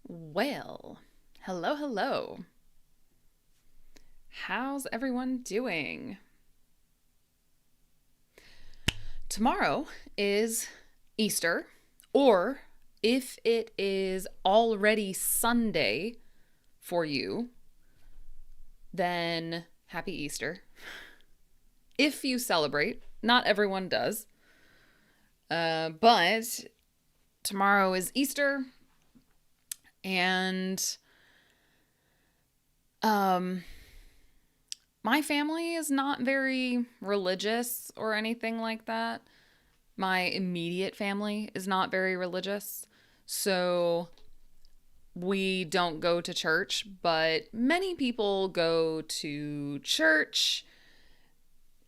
Well, hello, hello. How's everyone doing? Tomorrow is Easter, or if it is already Sunday for you, then happy Easter. If you celebrate, not everyone does, but tomorrow is Easter, and um, my family is not very religious or anything like that. My immediate family is not very religious. So we don't go to church, but many people go to church.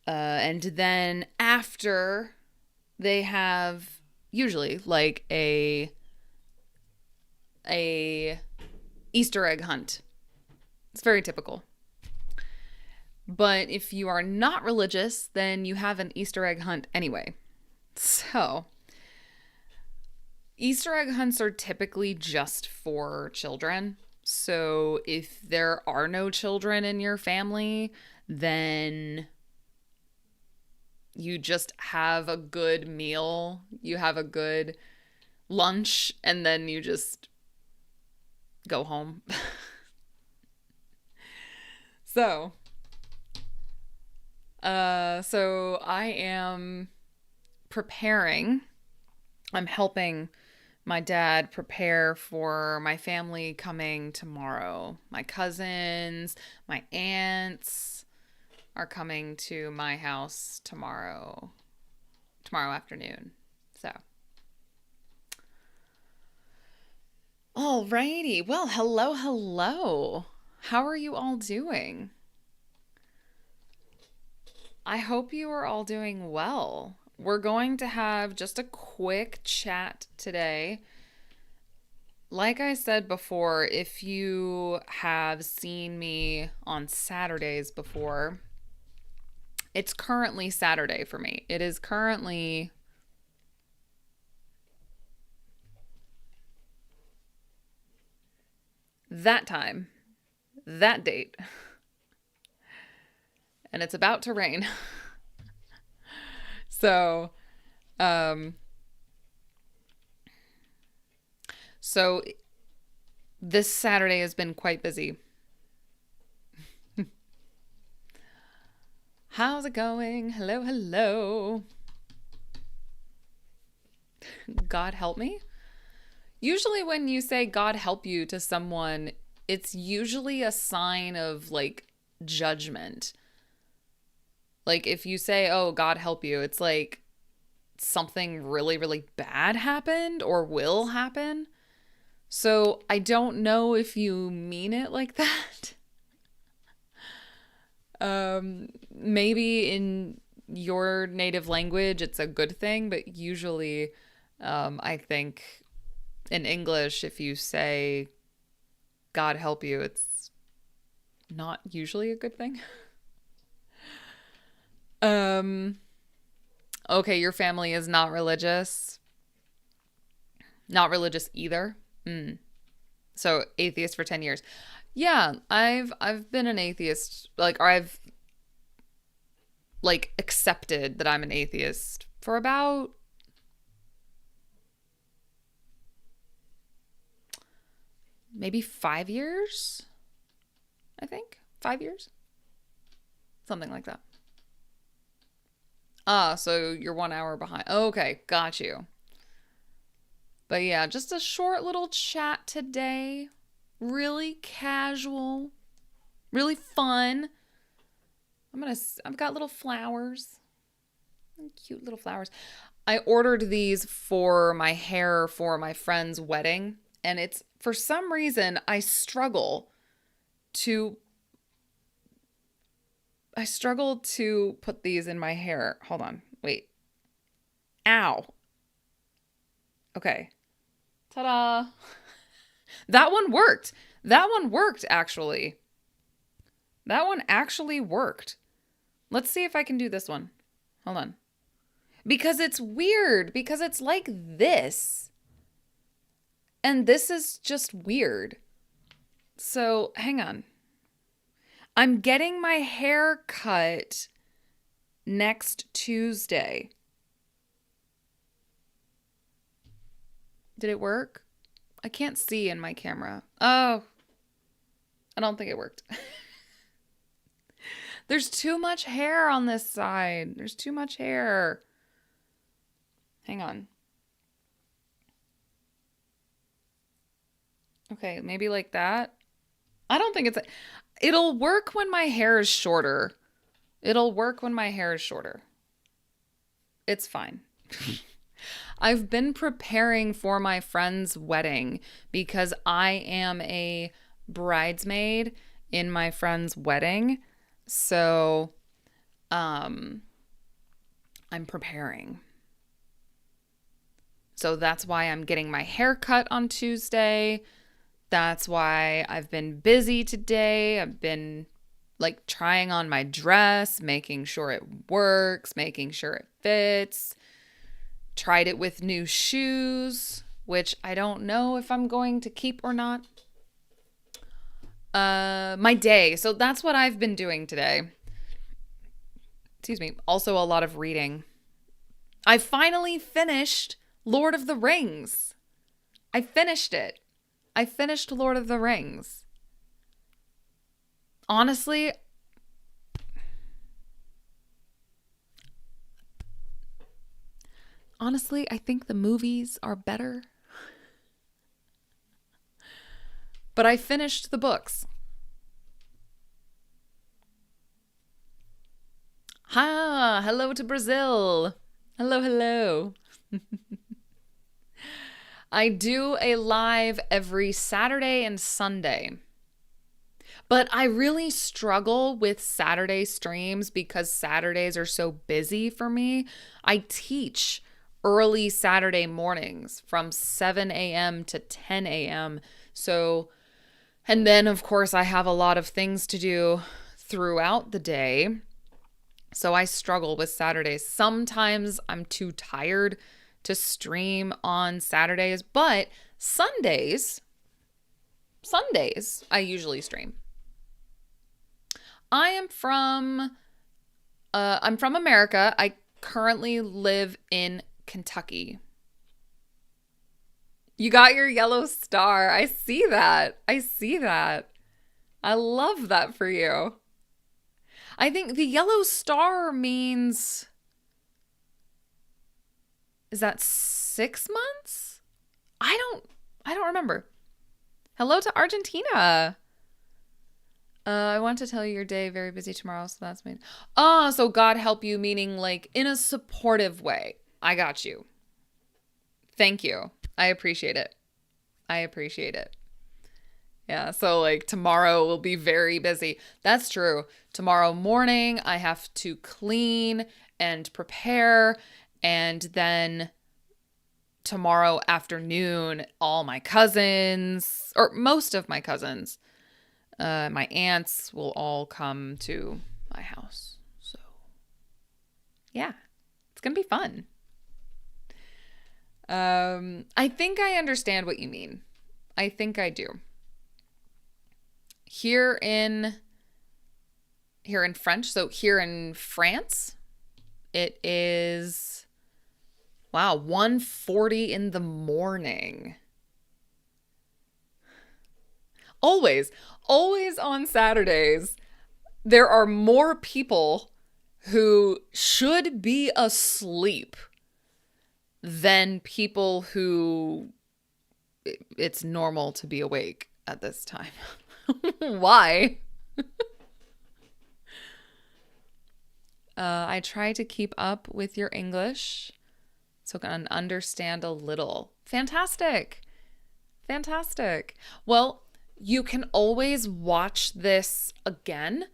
And then after they have usually like a Easter egg hunt. It's very typical. But if you are not religious, then you have an Easter egg hunt anyway. So, Easter egg hunts are typically just for children. So, if there are no children in your family, then you just have a good meal, you have a good lunch, and then you just go home. so, so I am preparing. I'm helping my dad prepare for my family coming tomorrow. My cousins, my aunts are coming to my house tomorrow afternoon. So, alrighty. Well, hello, hello. How are you all doing? I hope you are all doing well. We're going to have just a quick chat today. Like I said before, if you have seen me on Saturdays before, it's currently Saturday for me. It is currently that time, that date, and it's about to rain. So, um, so this Saturday has been quite busy. How's it going? Hello, hello. God help me? Usually, when you say God help you to someone, it's usually a sign of like judgment. Like if you say, oh, God help you, it's like something really, really bad happened or will happen. So I don't know if you mean it like that. Maybe in your native language, it's a good thing, but usually, I think in English, if you say God help you, it's not usually a good thing. Um, okay, your family is not religious. Not religious either. Mm. So atheist for 10 years. Yeah, I've been an atheist or I've like accepted that I'm an atheist for about maybe 5 years, I think. 5 years? Something like that. Ah, so you're 1 hour behind. Okay, got you. But yeah, just a short little chat today. Really casual, really fun. I've got little flowers. Cute little flowers. I ordered these for my hair for my friend's wedding, and it's for some reason to I struggle to put these in my hair. Hold on. Wait. Ow. Okay. Ta-da. That one worked. That one worked actually. That one actually worked. Let's see if I can do this one. Hold on. Because it's weird because it's like this. And this is just weird. So hang on. I'm getting my hair cut next Tuesday. Did it work? I can't see in my camera. Oh, I don't think it worked. There's too much hair on this side. There's too much hair. Hang on. Okay, maybe like that. I don't think it'll work when my hair is shorter. It'll work when my hair is shorter. It's fine. I've been preparing for my friend's wedding because I am a bridesmaid in my friend's wedding. So, I'm preparing. So that's why I'm getting my hair cut on Tuesday. That's why I've been busy today. I've been like trying on my dress, making sure it works, making sure it fits. Tried it with new shoes, which I don't know if I'm going to keep or not. My day. So that's what I've been doing today. Excuse me. Also a lot of reading. I finally finished Lord of the Rings. I finished it. I finished Lord of the Rings. Honestly, I think the movies are better. But I finished the books. Hello to Brazil. Hello. I do a live every Saturday and Sunday. But I really struggle with Saturday streams because Saturdays are so busy for me. I teach early Saturday mornings from 7 a.m. to 10 a.m. So, and then of course I have a lot of things to do throughout the day. So I struggle with Saturdays. Sometimes I'm too tired to stream on Saturdays, but Sundays I usually stream. I'm from America. I currently live in Kentucky. You got your yellow star. I see that. I love that for you. I think the yellow star means, is that 6 months? I don't remember. Hello to Argentina. I want to tell you your day very busy tomorrow, so that's me. Oh, so God help you, meaning like in a supportive way. I got you. Thank you. I appreciate it. Yeah, so like tomorrow will be very busy. That's true. Tomorrow morning, I have to clean and prepare, and then tomorrow afternoon, all my cousins, or most of my cousins, my aunts will all come to my house. So, yeah, it's going to be fun. I think I understand what you mean. I think I do. Here in French, so here in France, it is, wow, 1:40 in the morning. Always on Saturdays, there are more people who should be asleep than people who it's normal to be awake at this time. Why? I try to keep up with your English so I can understand a little. Fantastic. Well, you can always watch this again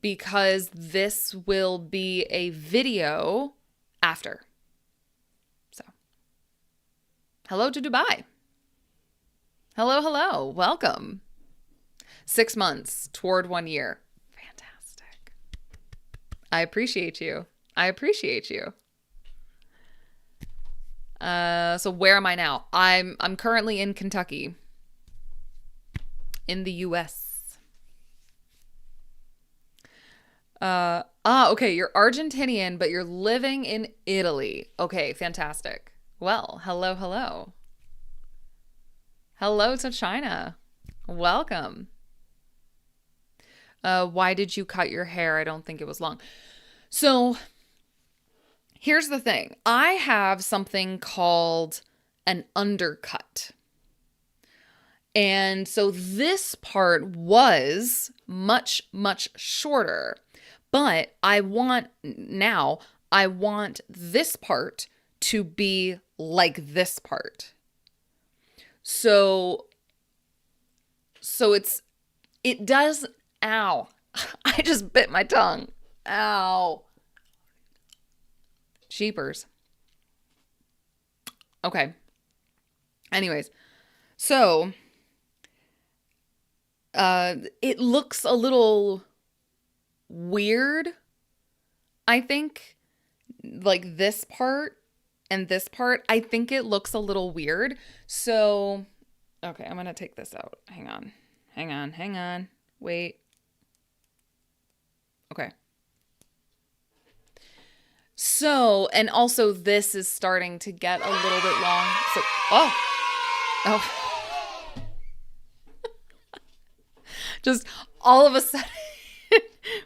because this will be a video after. So, hello to Dubai. Hello. Welcome. 6 months toward 1 year. Fantastic. I appreciate you. So where am I now? I'm currently in Kentucky, in the U.S. Okay, you're Argentinian, but you're living in Italy. Okay, fantastic. Well, hello, hello. Hello to China. Welcome. Why did you cut your hair? I don't think it was long. So here's the thing. I have something called an undercut. And so this part was much, much shorter. But I want this part to be like this part. So it does, ow. I just bit my tongue. Ow. Sheepers. Okay. Anyways, so it looks a little weird, I think. Like this part and this part, I think it looks a little weird. So, okay, I'm gonna take this out. Hang on. Wait. Okay. So, and also this is starting to get a little bit long. So, oh. Just all of a sudden,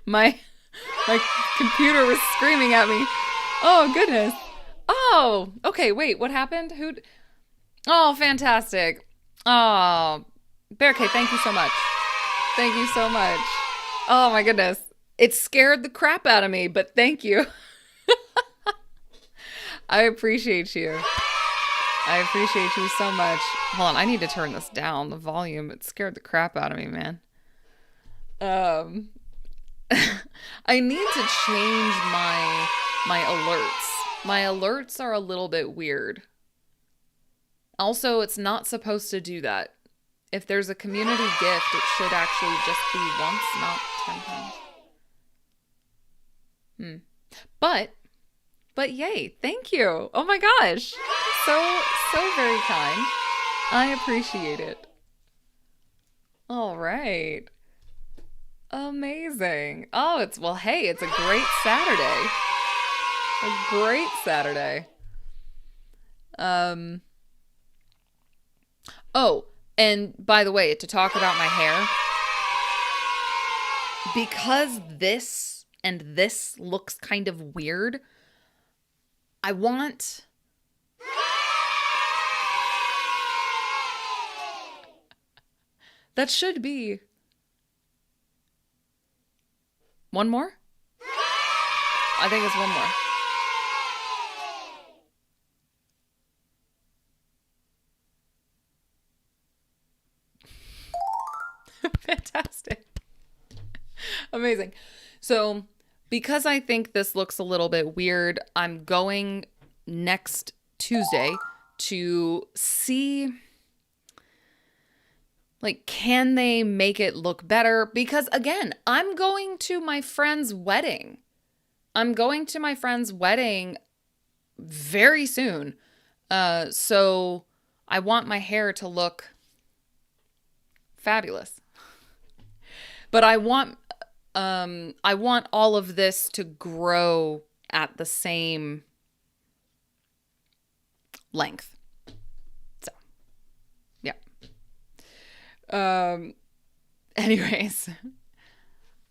my computer was screaming at me. Oh, goodness. Oh, okay, wait, what happened? Oh, fantastic. Oh, Bearcade, thank you so much. Thank you so much. Oh, my goodness. It scared the crap out of me, but thank you. I appreciate you. I appreciate you so much. Hold on, I need to turn this down, the volume. It scared the crap out of me, man. I need to change my alerts. My alerts are a little bit weird. Also, it's not supposed to do that. If there's a community gift, it should actually just be once, not 10 times. But yay, thank you. Oh my gosh. So very kind. I appreciate it. All right. Amazing. Oh, it's a great Saturday. A great Saturday. Oh, and by the way, to talk about my hair, because this and this looks kind of weird, I want that should be one more? I think it's one more. Fantastic. Amazing. So, because I think this looks a little bit weird, I'm going next Tuesday to see, like, can they make it look better? Because again, I'm going to my friend's wedding. Very soon. So I want my hair to look fabulous. But I want all of this to grow at the same length. So, yeah. Anyways.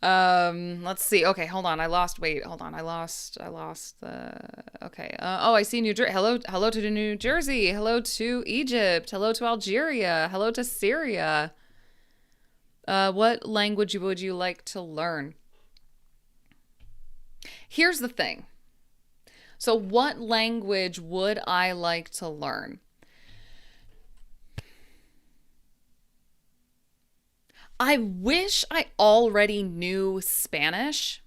Let's see. Okay, hold on. I lost weight. Hold on. I lost okay. I see New Jersey. Hello to New Jersey. Hello to Egypt. Hello to Algeria. Hello to Syria. What language would you like to learn? Here's the thing. So what language would I like to learn? I wish I already knew Spanish.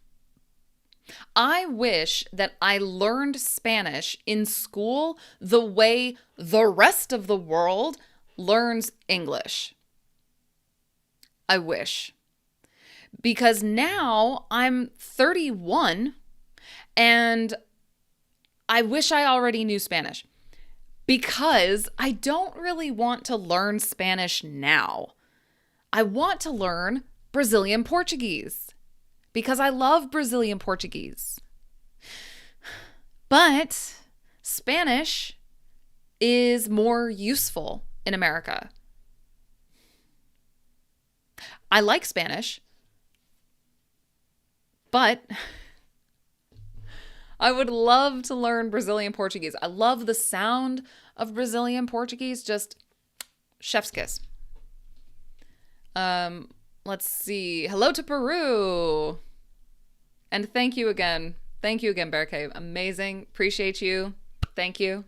I wish that I learned Spanish in school the way the rest of the world learns English. I wish. Because now I'm 31 and I wish I already knew Spanish. because I don't really want to learn Spanish now. I want to learn Brazilian Portuguese because I love Brazilian Portuguese. But Spanish is more useful in America. I like Spanish, but I would love to learn Brazilian Portuguese. I love the sound of Brazilian Portuguese, just chef's kiss. Let's see. Hello to Peru. And thank you again. Thank you again, Bear Cave. Amazing. Appreciate you. Thank you.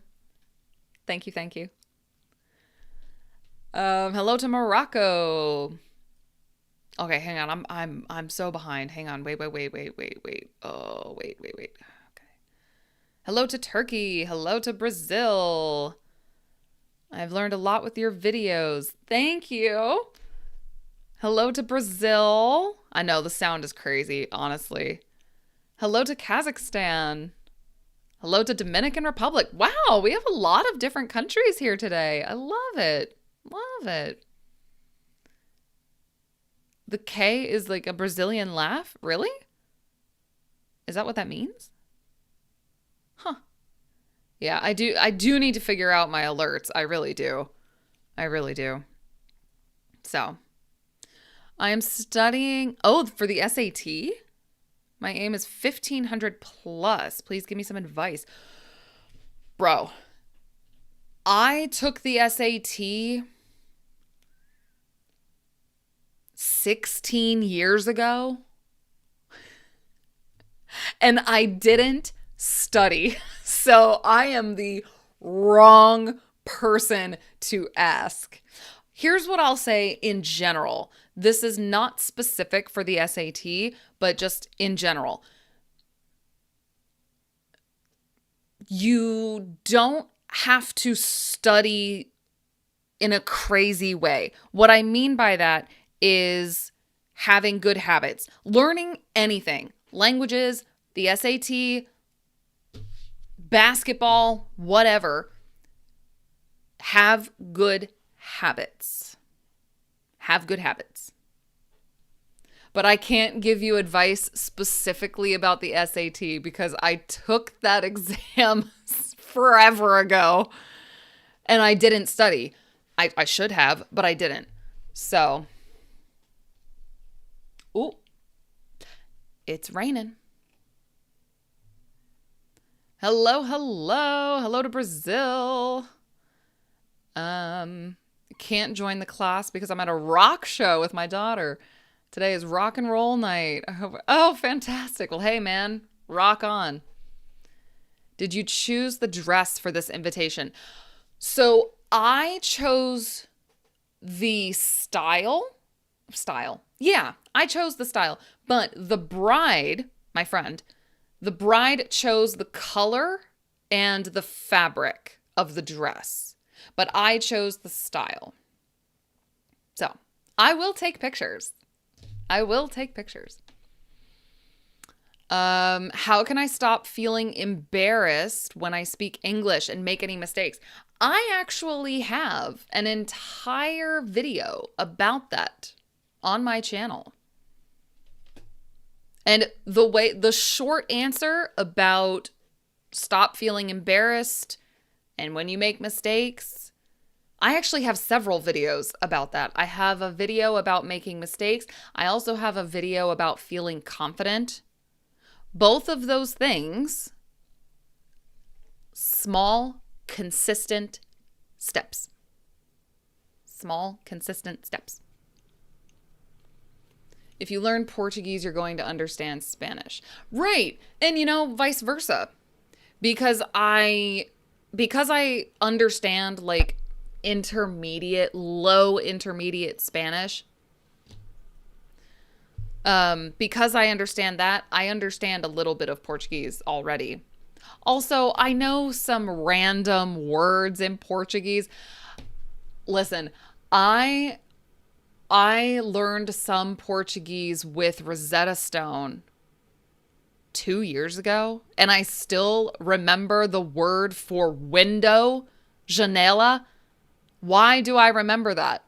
Thank you. Thank you. Hello to Morocco. Okay, hang on. I'm so behind. Hang on. Wait. Oh, wait. Okay. Hello to Turkey. Hello to Brazil. I've learned a lot with your videos. Thank you. Hello to Brazil. I know the sound is crazy, honestly. Hello to Kazakhstan. Hello to Dominican Republic. Wow, we have a lot of different countries here today. I love it. Love it. The K is like a Brazilian laugh? Really? Is that what that means? Huh. Yeah, I do need to figure out my alerts. I really do. So, I am studying, for the SAT? My aim is 1500 plus. Please give me some advice. Bro, I took the SAT 16 years ago and I didn't study. So I am the wrong person to ask. Here's what I'll say in general. This is not specific for the SAT, but just in general. You don't have to study in a crazy way. What I mean by that is having good habits. Learning anything, languages, the SAT, basketball, whatever. Have good habits. Have good habits. But I can't give you advice specifically about the SAT because I took that exam forever ago and I didn't study. I should have, but I didn't. So, ooh, it's raining. Hello to Brazil. Can't join the class because I'm at a rock show with my daughter. Today is rock and roll night. Oh, fantastic. Well, hey, man, rock on. Did you choose the dress for this invitation? So I chose the style. Yeah, I chose the style. But the bride, my friend, the bride chose the color and the fabric of the dress. But I chose the style. So I will take pictures. How can I stop feeling embarrassed when I speak English and make any mistakes? I actually have an entire video about that on my channel. And the short answer about stop feeling embarrassed and when you make mistakes, I actually have several videos about that. I have a video about making mistakes. I also have a video about feeling confident. Both of those things, small, consistent steps. Small, consistent steps. If you learn Portuguese, you're going to understand Spanish. Right. And vice versa. Because I understand like low intermediate Spanish. Because I understand that, I understand a little bit of Portuguese already. Also, I know some random words in Portuguese. Listen, I learned some Portuguese with Rosetta Stone 2 years ago, and I still remember the word for window Janela. Why do I remember that?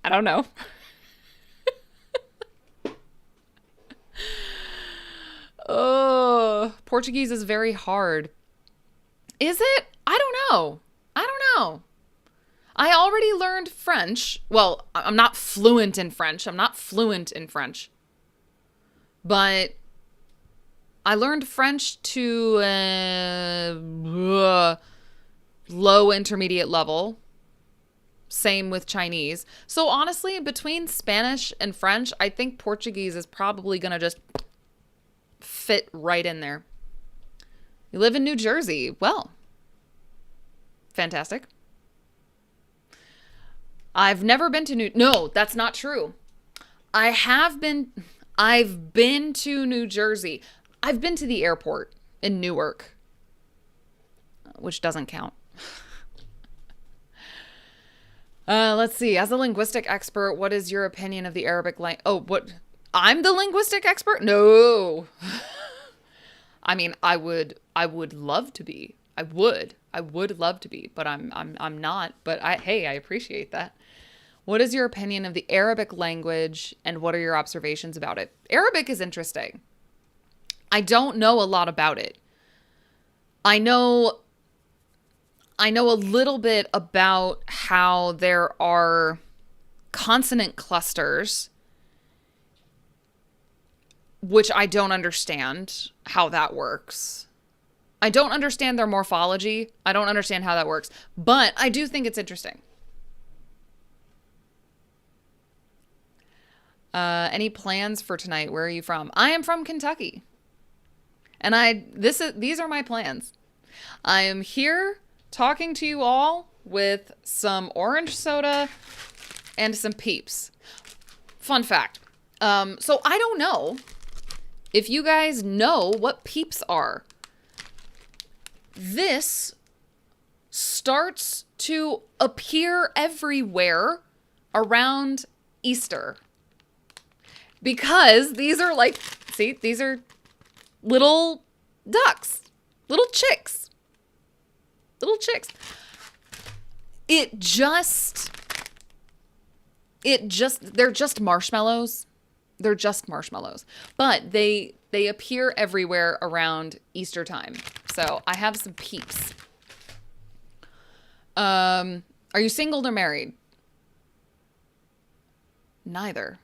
I don't know. Oh, Portuguese is very hard. Is it? I don't know. I don't know. I already learned French. Well, I'm not fluent in French. But I learned French to low intermediate level. Same with Chinese. So honestly, between Spanish and French, I think Portuguese is probably going to just fit right in there. You live in New Jersey. Well, fantastic. I've never been to No, that's not true. I've been to New Jersey. I've been to the airport in Newark, which doesn't count. Let's see. As a linguistic expert, what is your opinion of the Arabic language? Oh, what? I'm the linguistic expert? No. I mean, I would love to be. I would love to be, but I'm not. But hey, I appreciate that. What is your opinion of the Arabic language and what are your observations about it? Arabic is interesting. I don't know a lot about it. I know a little bit about how there are consonant clusters, which I don't understand how that works. I don't understand their morphology. I don't understand how that works, but I do think it's interesting. Any plans for tonight? Where are you from? I am from Kentucky. And these are my plans. I am here talking to you all with some orange soda and some Peeps. Fun fact. So I don't know if you guys know what Peeps are. This starts to appear everywhere around Easter. Because these are like, see, these are little ducks, little chicks. They're just marshmallows. They're just marshmallows. But they appear everywhere around Easter time. So I have some Peeps. Are you single or married? Neither.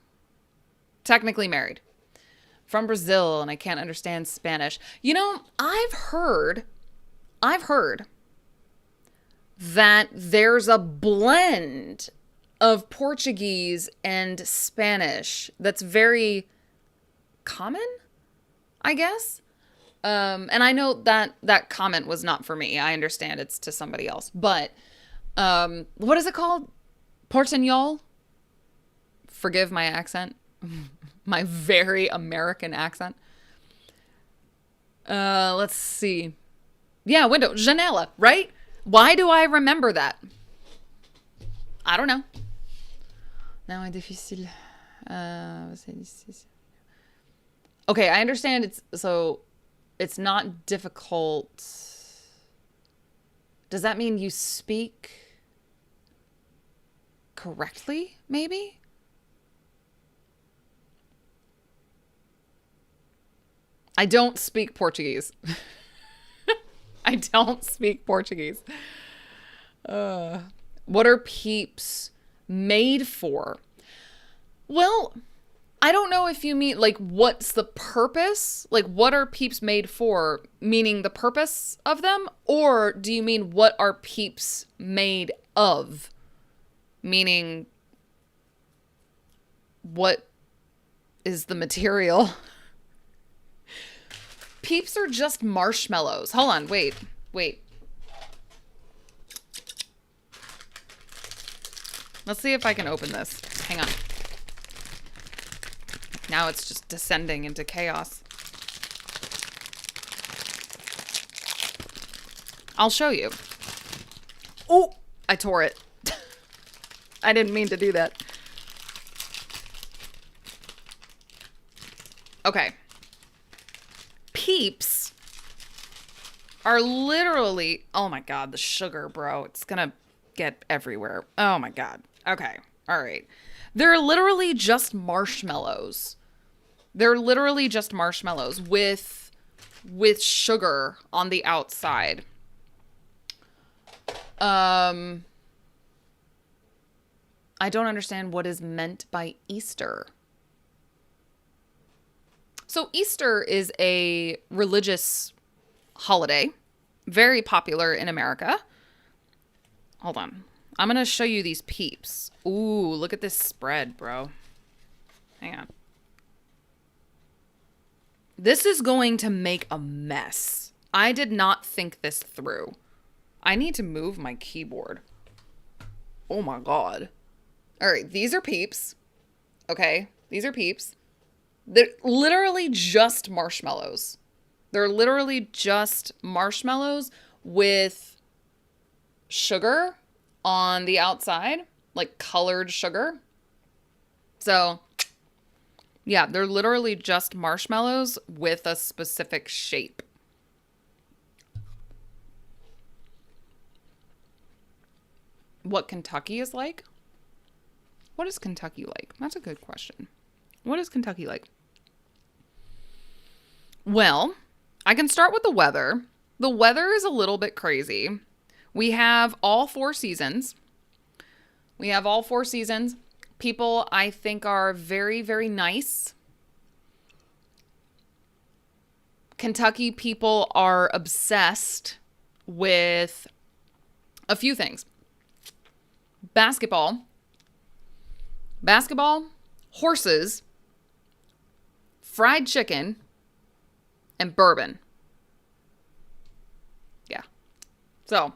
Technically married. From Brazil, and I can't understand Spanish. You know, I've heard that there's a blend of Portuguese and Spanish that's very common, I guess. And I know that comment was not for me. I understand it's to somebody else. But what is it called? Portuñol? Forgive my accent. My very American accent. Let's see. Yeah, window. Janela, right? Why do I remember that? I don't know. Não é difícil. Okay, I understand it's not difficult. Does that mean you speak correctly, maybe? I don't speak Portuguese. I don't speak Portuguese. What are Peeps made for? Well, I don't know if you mean, like, what's the purpose? Like, what are Peeps made for? Meaning the purpose of them? Or do you mean what are Peeps made of? Meaning, what is the material? Peeps are just marshmallows. Hold on, wait. Let's see if I can open this. Hang on. Now it's just descending into chaos. I'll show you. Oh, I tore it. I didn't mean to do that. Okay. Peeps are literally, oh my God, the sugar, bro. It's gonna get everywhere. Oh my God. Okay. All right. They're literally just marshmallows. They're literally just marshmallows with sugar on the outside. I don't understand what is meant by Easter. So Easter is a religious holiday, very popular in America. Hold on. I'm going to show you these peeps. Ooh, look at this spread, bro. Hang on. This is going to make a mess. I did not think this through. I need to move my keyboard. Oh my God. All right, these are peeps. Okay, these are peeps. They're literally just marshmallows. They're literally just marshmallows with sugar on the outside, like colored sugar. So, yeah, they're literally just marshmallows with a specific shape. What Kentucky is like? What is Kentucky like? That's a good question. What is Kentucky like? Well, I can start with the weather. The weather is a little bit crazy. We have all 4 seasons. People, I think, are very, very nice. Kentucky people are obsessed with a few things. Basketball, horses, fried chicken, and bourbon. Yeah. So,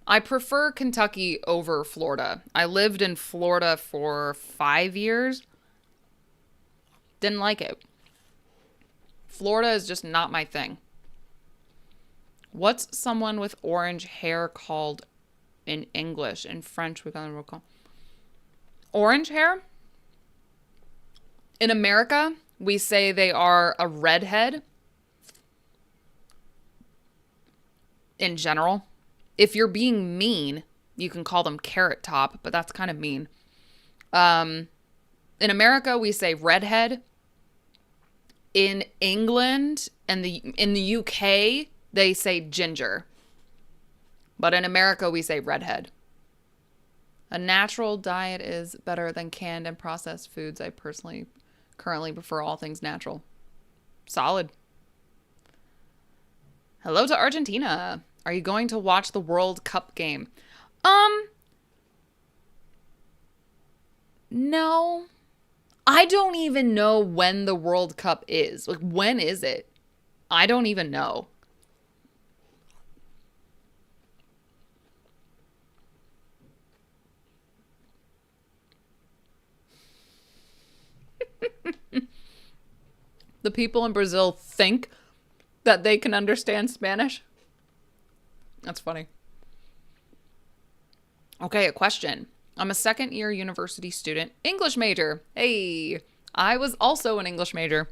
I prefer Kentucky over Florida. I lived in Florida for 5 years. Didn't like it. Florida is just not my thing. What's someone with orange hair called in English? In French, we call orange hair? In America, we say they are a redhead. In general. If you're being mean, you can call them carrot top, but that's kind of mean. In America, we say redhead. In England and in the UK, they say ginger. But in America, we say redhead. A natural diet is better than canned and processed foods. I currently prefer all things natural. Solid. Hello to Argentina. Are you going to watch the World Cup game? No. I don't even know when the World Cup is. Like, when is it? I don't even know. The people in Brazil think that they can understand Spanish. That's funny. Okay, a question. I'm a second-year university student, English major. Hey, I was also an English major.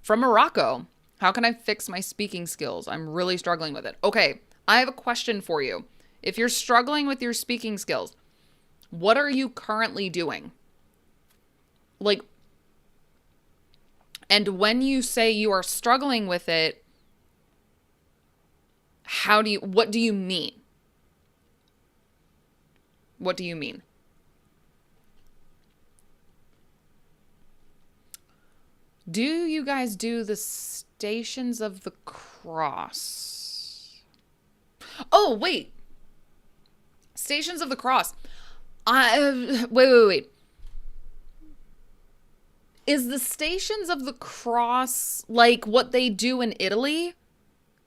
From Morocco. How can I fix my speaking skills? I'm really struggling with it. Okay, I have a question for you. If you're struggling with your speaking skills, what are you currently doing? Like, and when you say you are struggling with it, what do you mean? What do you mean? Do you guys do the Stations of the Cross? Oh, wait. Stations of the Cross. Wait. Is the Stations of the Cross like what they do in Italy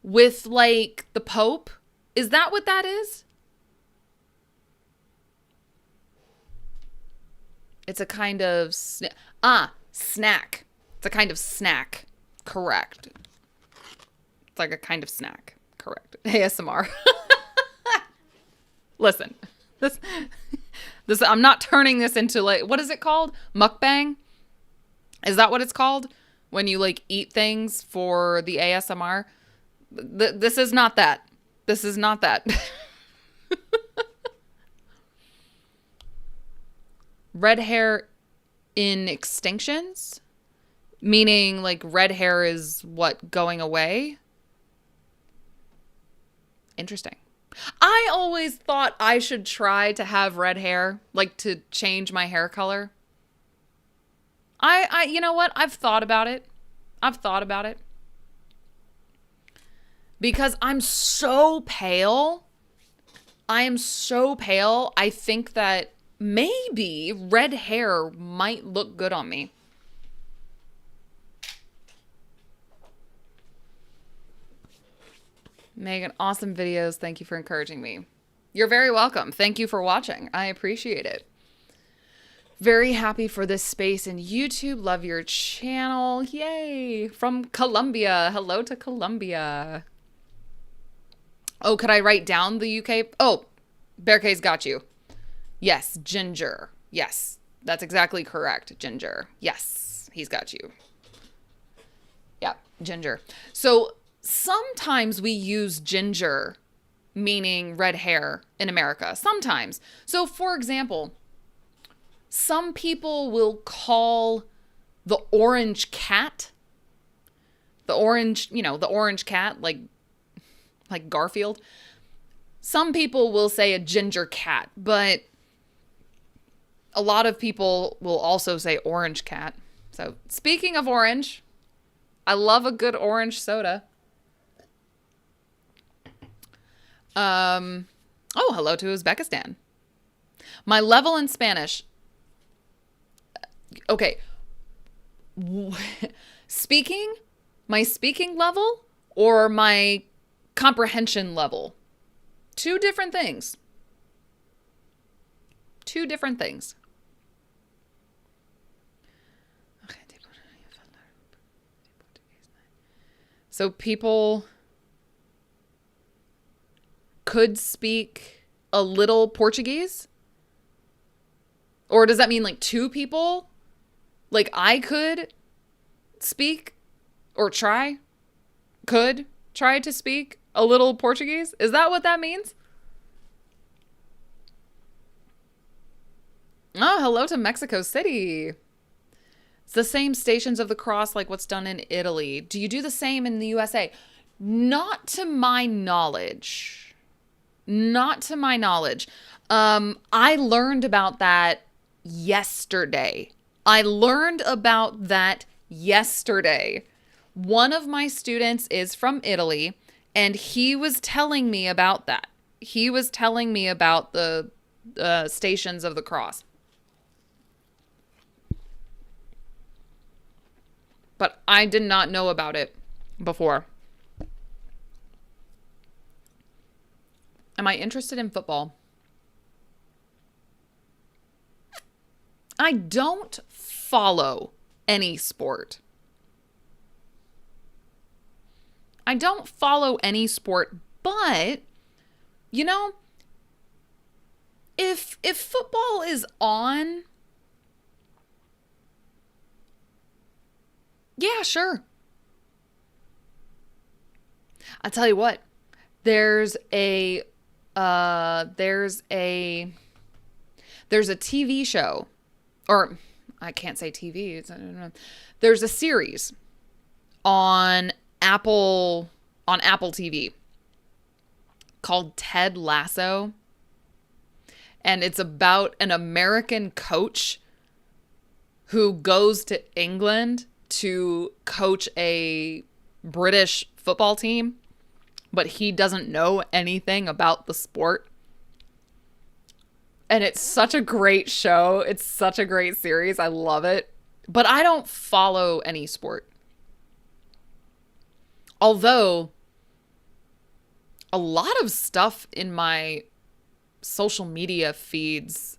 with like the Pope? Is that what that is? It's a kind of snack. It's a kind of snack. Correct. It's like a kind of snack. Correct. ASMR. Listen. This I'm not turning this into like, what is it called? Mukbang? Is that what it's called? when you like eat things for the ASMR. This is not that. This is not that. Red hair in extinctions, meaning like red hair is what, going away? Interesting. I always thought I should try to have red hair, like to change my hair color. You know what? I've thought about it. I've thought about it. Because I'm so pale. I am so pale. I think that maybe red hair might look good on me. Megan, awesome videos. Thank you for encouraging me. You're very welcome. Thank you for watching. I appreciate it. Very happy for this space in YouTube. Love your channel. Yay. From Colombia. Hello to Colombia. Oh, could I write down the UK? Oh, Bear K's got you. Yes, ginger. Yes, that's exactly correct. Ginger. Yes, he's got you. Yeah, ginger. So sometimes we use ginger, meaning red hair, in America. Sometimes. So for example, some people will call the orange cat, the orange cat, like Garfield. Some people will say a ginger cat, but a lot of people will also say orange cat. So speaking of orange, I love a good orange soda. Oh, hello to Uzbekistan. My level in Spanish. Okay. My speaking level or my comprehension level? Two different things. Two different things. So people could speak a little Portuguese? Or does that mean like two people? Like I could speak or could try to speak a little Portuguese? Is that what that means? Oh, hello to Mexico City. It's the same Stations of the Cross like what's done in Italy. Do you do the same in the USA? Not to my knowledge. Not to my knowledge. I learned about that yesterday. One of my students is from Italy, and he was telling me about that. He was telling me about the Stations of the Cross. But I did not know about it before. Am I interested in football? I don't follow any sport. I don't follow any sport, but, you know, if football is on, yeah, sure. I'll tell you what, there's a TV show, or I can't say TV. I don't know. There's a series on Apple TV called Ted Lasso. And it's about an American coach who goes to England to coach a British football team, but he doesn't know anything about the sport. And it's such a great show. It's such a great series. I love it. But I don't follow any sport. Although a lot of stuff in my social media feeds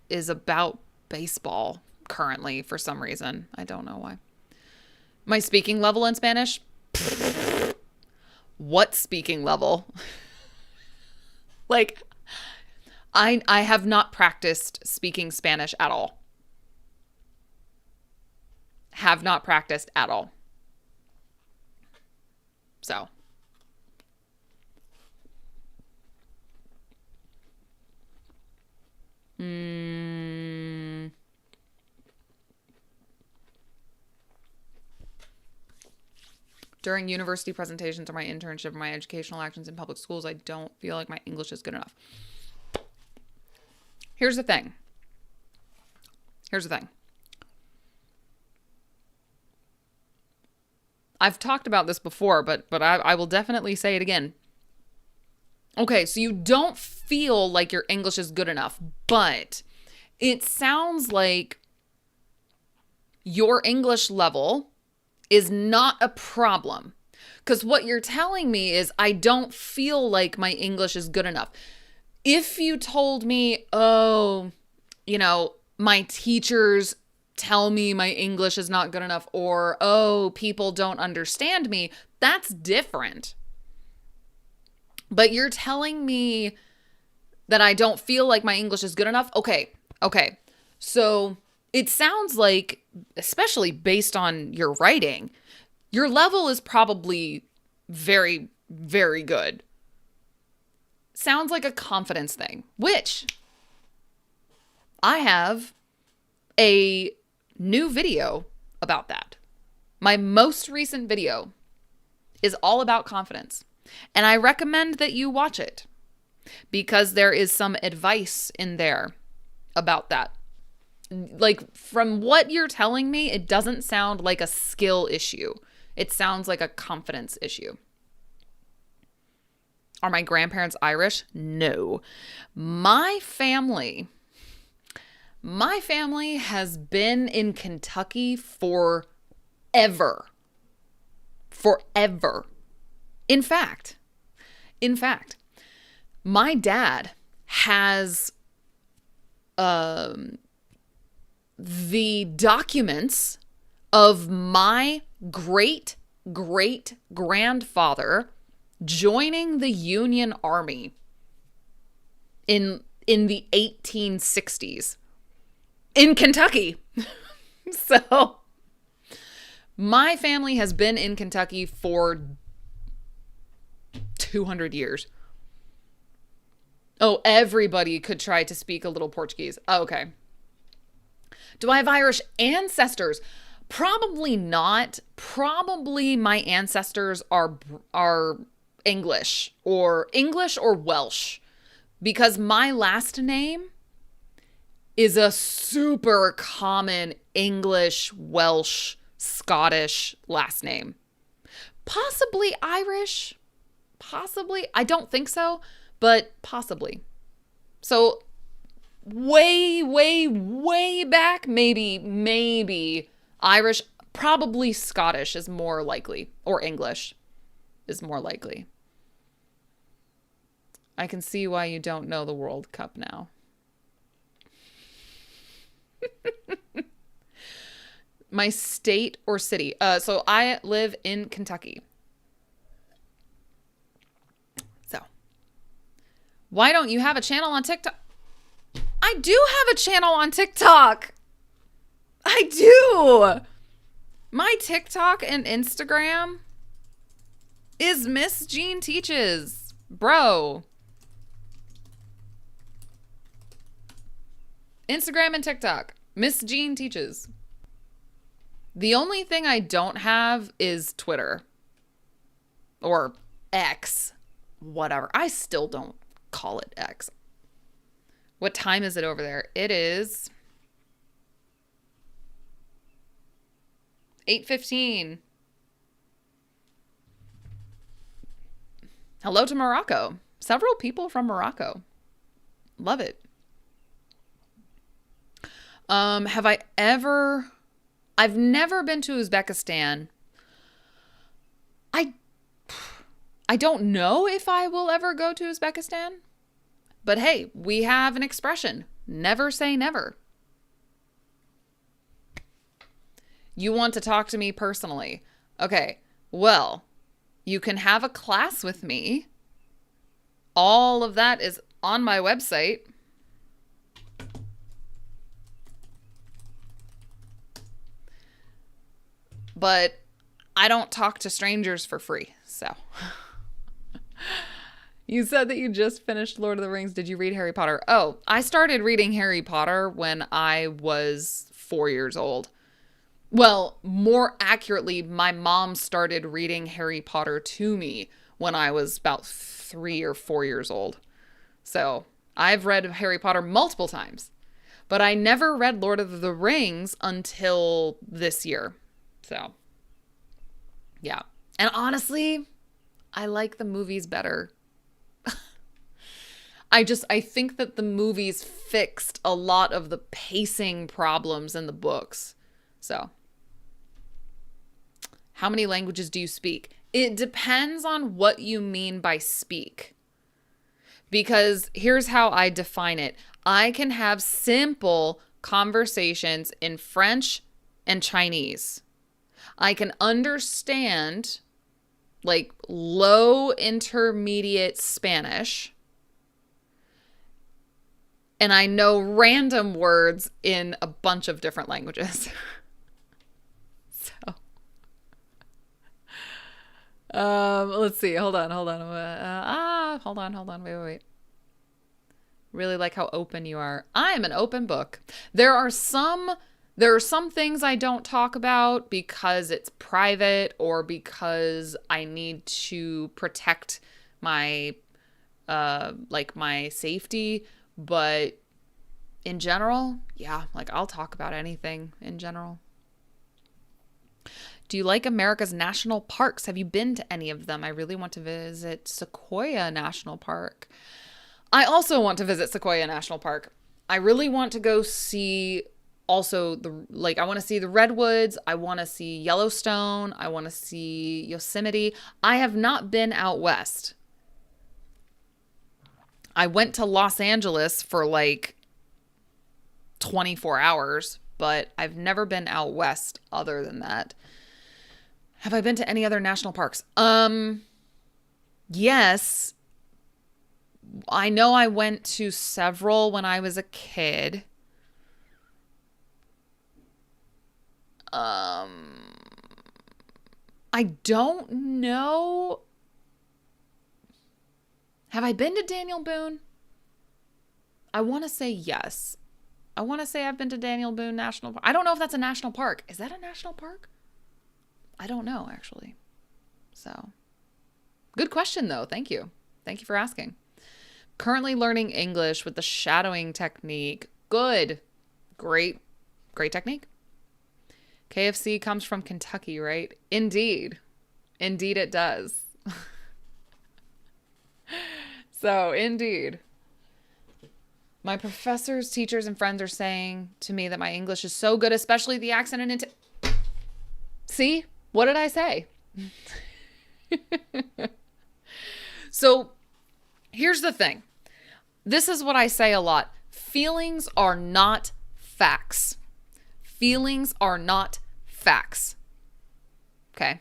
is about baseball currently for some reason. I don't know why. My speaking level in Spanish? What speaking level? Like, I have not practiced speaking Spanish at all. Have not practiced at all. So, during university presentations or my internship or my educational actions in public schools, I don't feel like my English is good enough. Here's the thing. I've talked about this before, but I will definitely say it again. Okay, so you don't feel like your English is good enough, but it sounds like your English level is not a problem. Because what you're telling me is I don't feel like my English is good enough. If you told me, oh, my teachers tell me my English is not good enough, or, oh, people don't understand me, that's different. But you're telling me that I don't feel like my English is good enough? Okay. So it sounds like, especially based on your writing, your level is probably very, very good. Sounds like a confidence thing, which I have a new video about that. My most recent video is all about confidence. And I recommend that you watch it because there is some advice in there about that. Like, from what you're telling me, it doesn't sound like a skill issue. It sounds like a confidence issue. Are my grandparents Irish? No. My family has been in Kentucky forever. In fact, my dad has the documents of my great-great-grandfather joining the Union Army in the 1860s in Kentucky. So my family has been in Kentucky for 200 years. Oh, everybody could try to speak a little Portuguese. Oh, okay. Do I have Irish ancestors? Probably not. Probably my ancestors are English or Welsh, because my last name is a super common English, Welsh, Scottish last name. Possibly Irish. Possibly. I don't think so, but possibly. So way, way, way back, maybe Irish, probably Scottish is more likely, or English is more likely. I can see why you don't know the World Cup now. My state or city. So I live in Kentucky. So why don't you have a channel on TikTok? I do have a channel on TikTok. I do. My TikTok and Instagram is Miss Jean Teaches. Bro. Instagram and TikTok. Miss Jean Teaches. The only thing I don't have is Twitter. Or X. Whatever. I still don't call it X. What time is it over there? It is 8:15. Hello to Morocco. Several people from Morocco. Love it. Have I ever... I've never been to Uzbekistan. I don't know if I will ever go to Uzbekistan. But hey, we have an expression. Never say never. You want to talk to me personally. Okay, well, you can have a class with me. All of that is on my website. But I don't talk to strangers for free. So you said that you just finished Lord of the Rings. Did you read Harry Potter? Oh, I started reading Harry Potter when I was 4 years old. Well, more accurately, my mom started reading Harry Potter to me when I was about 3 or 4 years old. So I've read Harry Potter multiple times, but I never read Lord of the Rings until this year. So, yeah. And honestly, I like the movies better. I think that the movies fixed a lot of the pacing problems in the books. So, how many languages do you speak? It depends on what you mean by speak. Because here's how I define it. I can have simple conversations in French and Chinese. I can understand like low intermediate Spanish. And I know random words in a bunch of different languages. So let's see. Hold on. Hold on. Wait. Really like how open you are. I am an open book. There are some things I don't talk about because it's private or because I need to protect my my safety, but in general, yeah, like I'll talk about anything in general. Do you like America's national parks? Have you been to any of them? I really want to visit Sequoia National Park. I also want to visit Sequoia National Park. I really want to go see also I want to see the redwoods. I want to see Yellowstone. I want to see Yosemite. I have not been out west. I went to Los Angeles for like 24 hours, but I've never been out west other than that. Have I been to any other national parks? Yes. I know I went to several when I was a kid. I don't know. Have I been to Daniel Boone? I want to say yes. I want to say I've been to Daniel Boone National Park. I don't know if that's a national park. Is that a national park? I don't know, actually. So, good question, though. Thank you. Thank you for asking. Currently learning English with the shadowing technique. Good. Great technique. KFC comes from Kentucky, right? Indeed it does. So, indeed. My professors, teachers, and friends are saying to me that my English is so good, especially the accent and See? What did I say? So, here's the thing. This is what I say a lot. Feelings are not facts. Feelings are not facts. Okay?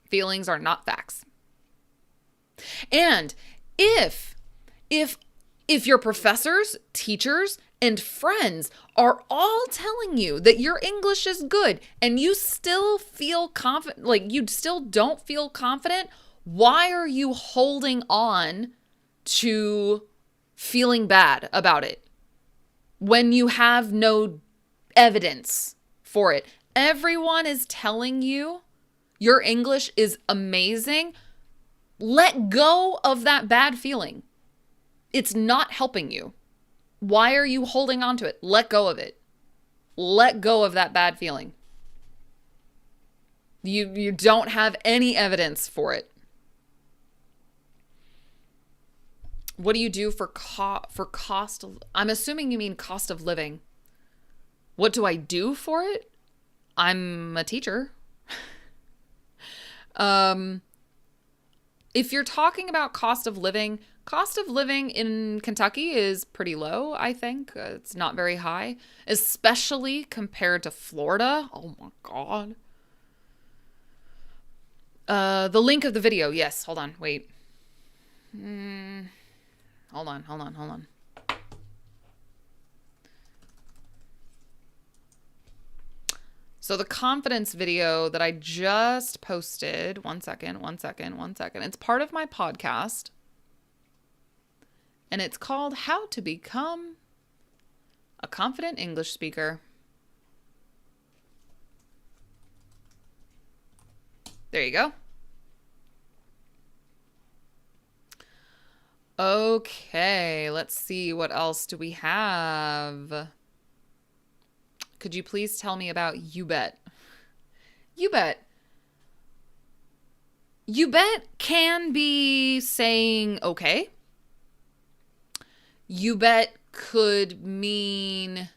Feelings are not facts. And if your professors, teachers, and friends are all telling you that your English is good and you still feel confident, like you still don't feel confident, why are you holding on to feeling bad about it when you have no evidence for it? Everyone is telling you your English is amazing. Let go of that bad feeling. It's not helping you. Why are you holding on to it? Let go of it. Let go of that bad feeling. You don't have any evidence for it. What do you do for cost of, I'm assuming you mean cost of living. What do I do for it? I'm a teacher. If you're talking about cost of living in Kentucky is pretty low, I think. It's not very high, especially compared to Florida. Oh my God. The link of the video. Yes. Hold on. Wait. Hold on. So the confidence video that I just posted, one second. It's part of my podcast. And it's called How to Become a Confident English Speaker. There you go. Okay, let's see. What else do we have? Could you please tell me about You Bet? You Bet. You Bet can be saying okay. You bet could mean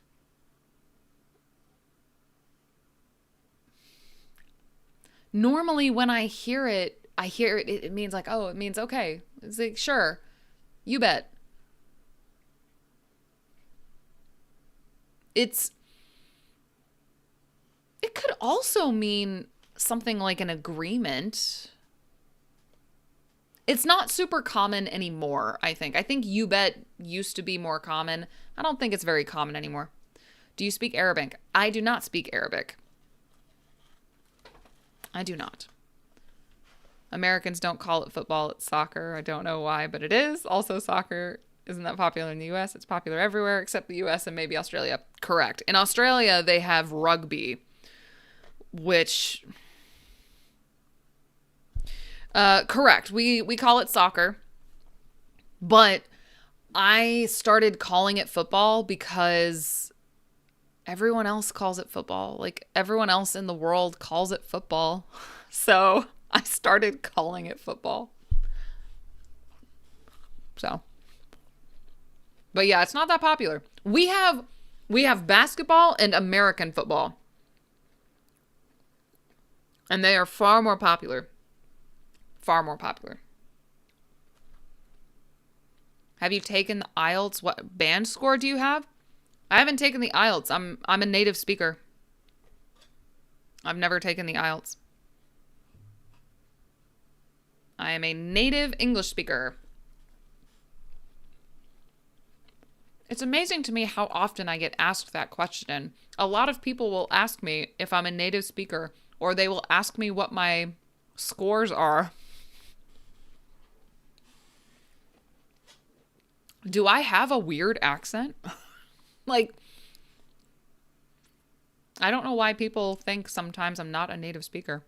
normally when I hear it, it means like, oh, it means okay. It's like, sure, you bet. It could also mean something like an agreement. It's not super common anymore, I think. I think you bet used to be more common. I don't think it's very common anymore. Do you speak Arabic? I do not speak Arabic. I do not. Americans don't call it football, it's soccer. I don't know why, but it is. Also, soccer isn't that popular in the US. It's popular everywhere except the US and maybe Australia. Correct. In Australia, they have rugby, which... correct. We call it soccer, but I started calling it football because everyone else calls it football. Like everyone else in the world calls it football. So I started calling it football. So, but yeah, it's not that popular. We have basketball and American football, and they are far more popular. Far more popular. Have you taken the IELTS? What band score do you have? I haven't taken the IELTS. I'm a native speaker. I've never taken the IELTS. I am a native English speaker. It's amazing to me how often I get asked that question. A lot of people will ask me if I'm a native speaker, or they will ask me what my scores are. Do I have a weird accent? Like, I don't know why people think sometimes I'm not a native speaker.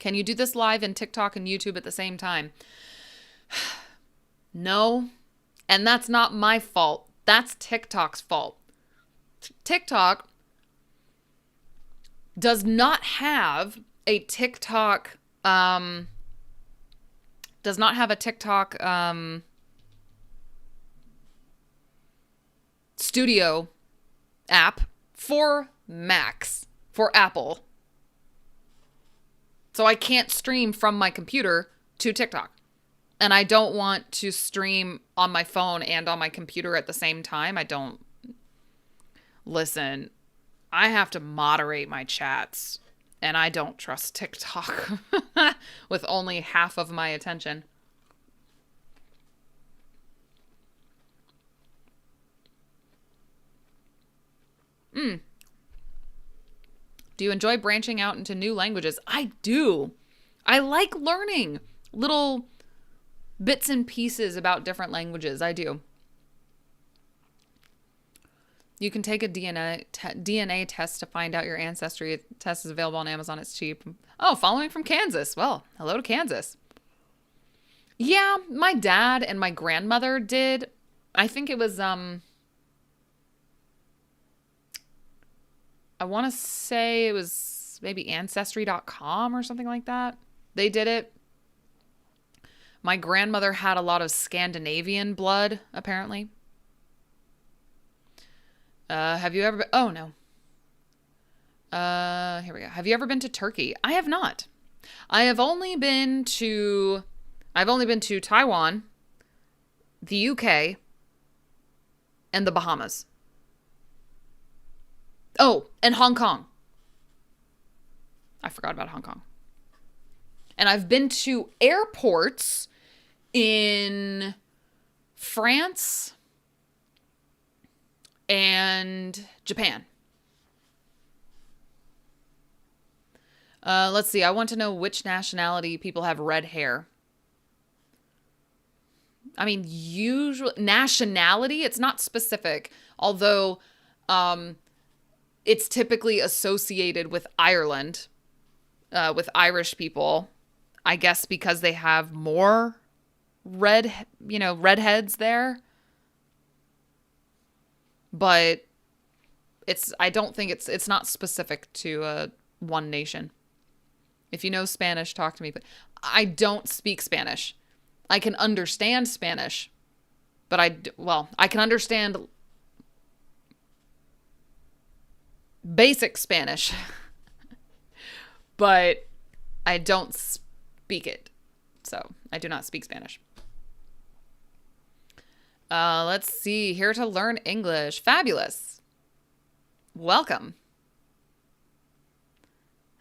Can you do this live in TikTok and YouTube at the same time? No. And that's not my fault. That's TikTok's fault. TikTok does not have a TikTok, Studio app for Macs, for Apple. So I can't stream from my computer to TikTok. And I don't want to stream on my phone and on my computer at the same time. Listen, I have to moderate my chats, and I don't trust TikTok with only half of my attention. Do you enjoy branching out into new languages? I do. I like learning little bits and pieces about different languages. I do. You can take a DNA test to find out your ancestry. The test is available on Amazon. It's cheap. Oh, following from Kansas. Well, hello to Kansas. Yeah, my dad and my grandmother did. I think it was, I want to say it was maybe Ancestry.com or something like that. They did it. My grandmother had a lot of Scandinavian blood, apparently. Have you ever been... Oh, no. Here we go. Have you ever been to Turkey? I have not. I've only been to Taiwan, the UK, and the Bahamas. Oh, and Hong Kong. I forgot about Hong Kong. And I've been to airports in France and Japan. Let's see. I want to know which nationality people have red hair. I mean, usual nationality, it's not specific, although it's typically associated with Ireland, with Irish people. I guess because they have more redheads there. But I don't think it's not specific to one nation. If you know Spanish, talk to me. But I don't speak Spanish. I can understand Spanish, but I can understand basic Spanish, but I don't speak it. So I do not speak Spanish. Let's see. Here to learn English. Fabulous. Welcome.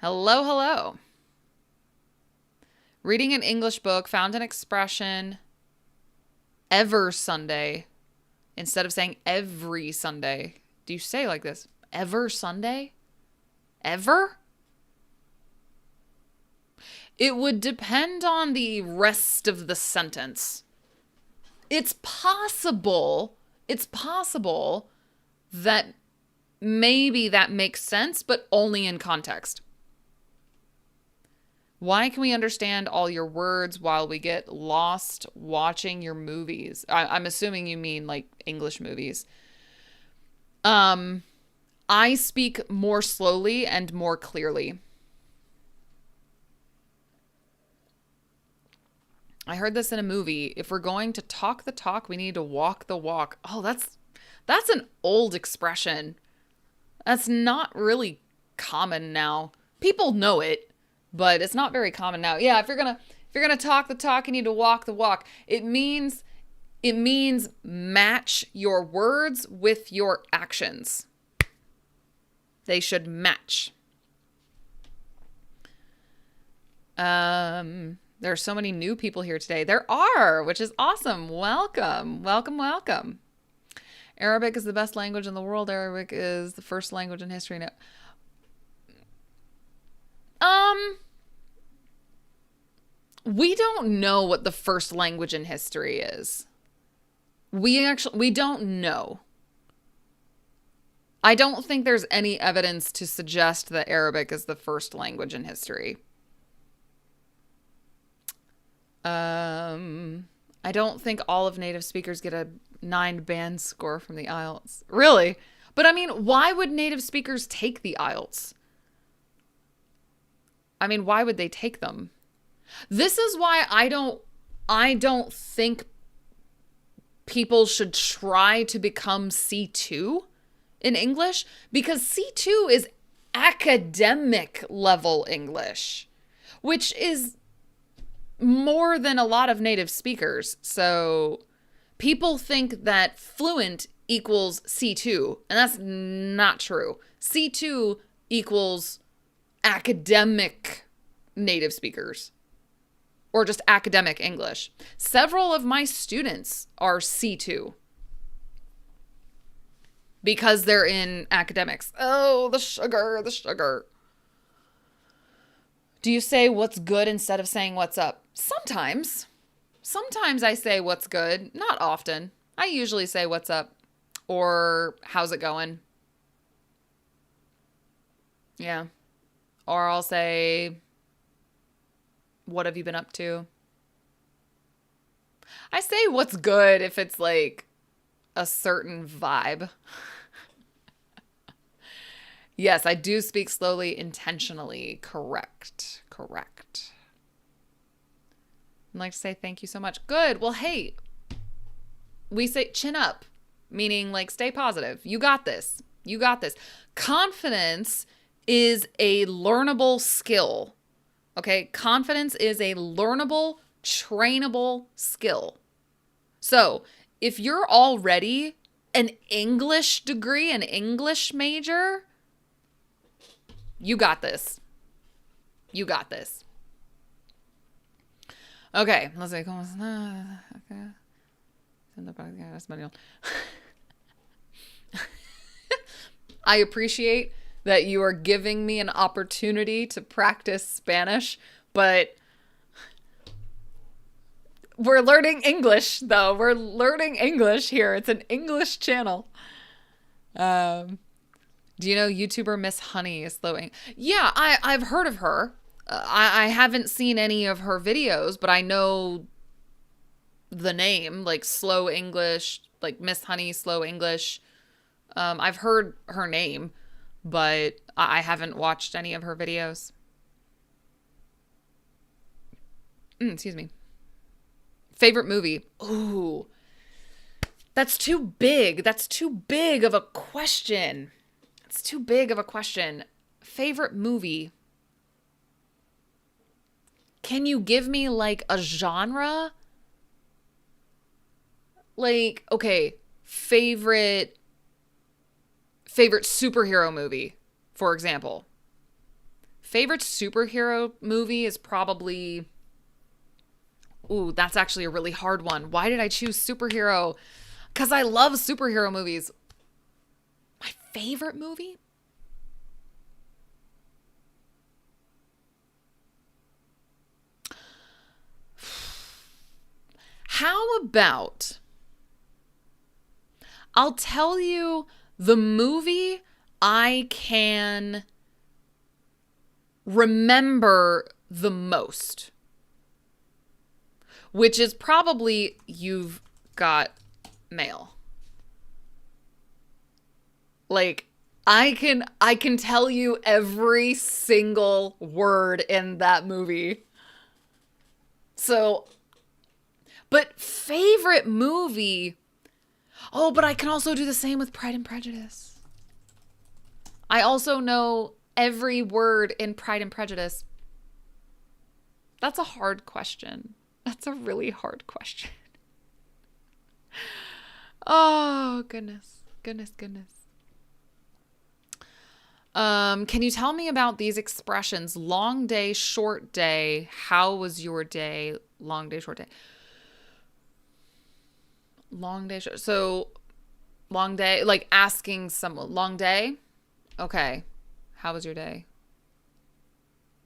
Hello, hello. Reading an English book, found an expression ever Sunday instead of saying every Sunday. Do you say like this? Ever Sunday? Ever? It would depend on the rest of the sentence. It's possible that maybe that makes sense, but only in context. Why can we understand all your words while we get lost watching your movies? I'm assuming you mean like English movies. I speak more slowly and more clearly. I heard this in a movie. If we're going to talk the talk, we need to walk the walk. Oh, that's an old expression. That's not really common now. People know it, but it's not very common now. Yeah, if you're gonna talk the talk, you need to walk the walk. It means match your words with your actions. They should match. There are so many new people here today. There are, which is awesome. Welcome, welcome, welcome. Arabic is the best language in the world. Arabic is the first language in history. No. We don't know what the first language in history is. We don't know. I don't think there's any evidence to suggest that Arabic is the first language in history. I don't think all of native speakers get a 9 band score from the IELTS. Really? But I mean, why would native speakers take the IELTS? I mean, why would they take them? This is why I don't think people should try to become C2 in English, because C2 is academic level English, which is more than a lot of native speakers. So people think that fluent equals C2, and that's not true. C2 equals academic native speakers, or just academic English. Several of my students are C2 because they're in academics. Oh, the sugar, the sugar. Do you say what's good instead of saying what's up? Sometimes. Sometimes I say what's good. Not often. I usually say what's up or how's it going? Yeah. Or I'll say, what have you been up to? I say what's good if it's like a certain vibe. Yes, I do speak slowly intentionally. Correct. I'd like to say thank you so much. Good. Well, hey, we say chin up, meaning like stay positive. You got this. You got this. Confidence is a learnable skill. Okay? Confidence is a learnable, trainable skill. So if you're already an English degree, an English major, you got this. You got this. Okay, let's see. Okay. I appreciate that you are giving me an opportunity to practice Spanish, but we're learning English, though. We're learning English here. It's an English channel. Do you know YouTuber Miss Honey is slow? Yeah, I've heard of her. I haven't seen any of her videos, but I know the name, like Slow English, like Miss Honey Slow English. I've heard her name, but I haven't watched any of her videos. Excuse me. Favorite movie? Ooh, that's too big. That's too big of a question. It's too big of a question. Favorite movie? Can you give me like a genre? Like, okay, favorite superhero movie, for example. Favorite superhero movie is probably... Ooh, that's actually a really hard one. Why did I choose superhero? Because I love superhero movies. My favorite movie? How about I'll tell you the movie I can remember the most, which is probably You've Got Mail. Like, I can tell you every single word in that movie. So, but favorite movie... Oh, but I can also do the same with Pride and Prejudice. I also know every word in Pride and Prejudice. That's a hard question. That's a really hard question. Oh, goodness. Goodness. Can you tell me about these expressions? Long day, short day. How was your day? Long day, short day. Long day, short. So, long day, like asking someone, long day? Okay. How was your day?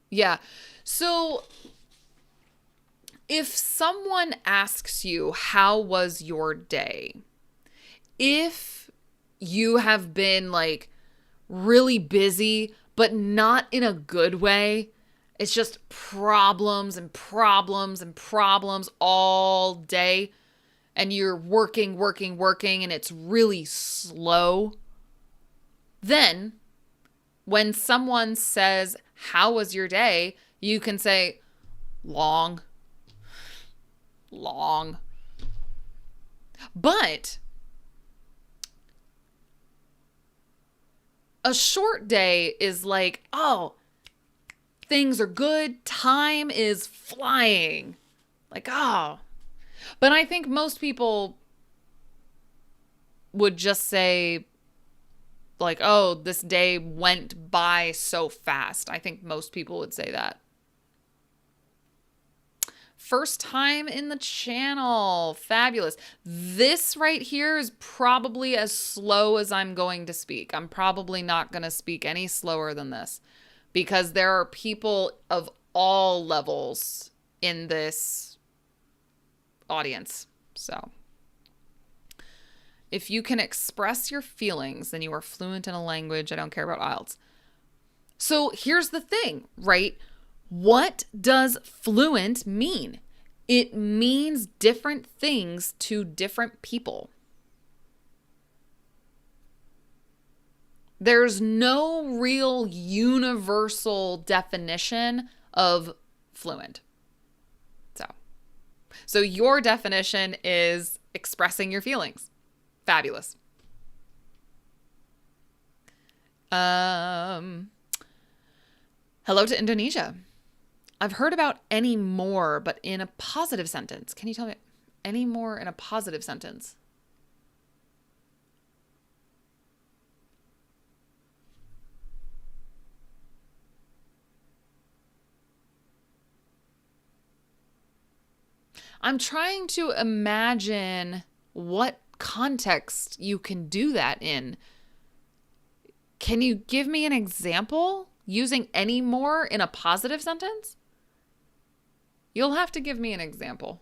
Yeah. So, if someone asks you, how was your day? If you have been like really busy, but not in a good way, it's just problems and problems and problems all day, and you're working, and it's really slow, then when someone says, how was your day? You can say, long. But a short day is like, oh, things are good. Time is flying. Like, oh. But I think most people would just say, like, oh, this day went by so fast. I think most people would say that. First time in the channel. Fabulous. This right here is probably as slow as I'm going to speak. I'm probably not going to speak any slower than this because there are people of all levels in this audience. So, if you can express your feelings, then you are fluent in a language. I don't care about IELTS. So, here's the thing, right? What does fluent mean? It means different things to different people. There's no real universal definition of fluent. So your definition is expressing your feelings. Fabulous. Hello to Indonesia. I've heard about any more, but in a positive sentence. Can you tell me any more in a positive sentence? I'm trying to imagine what context you can do that in. Can you give me an example using any more in a positive sentence? You'll have to give me an example.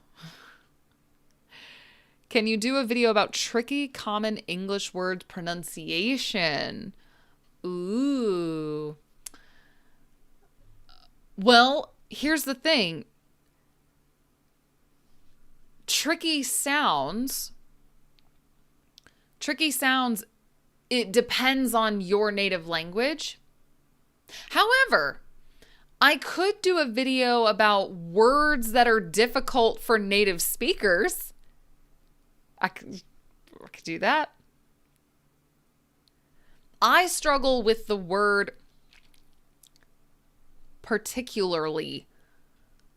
Can you do a video about tricky common English word pronunciation? Ooh. Well, here's the thing. Tricky sounds, it depends on your native language. However, I could do a video about words that are difficult for native speakers. I could do that. I struggle with the word particularly.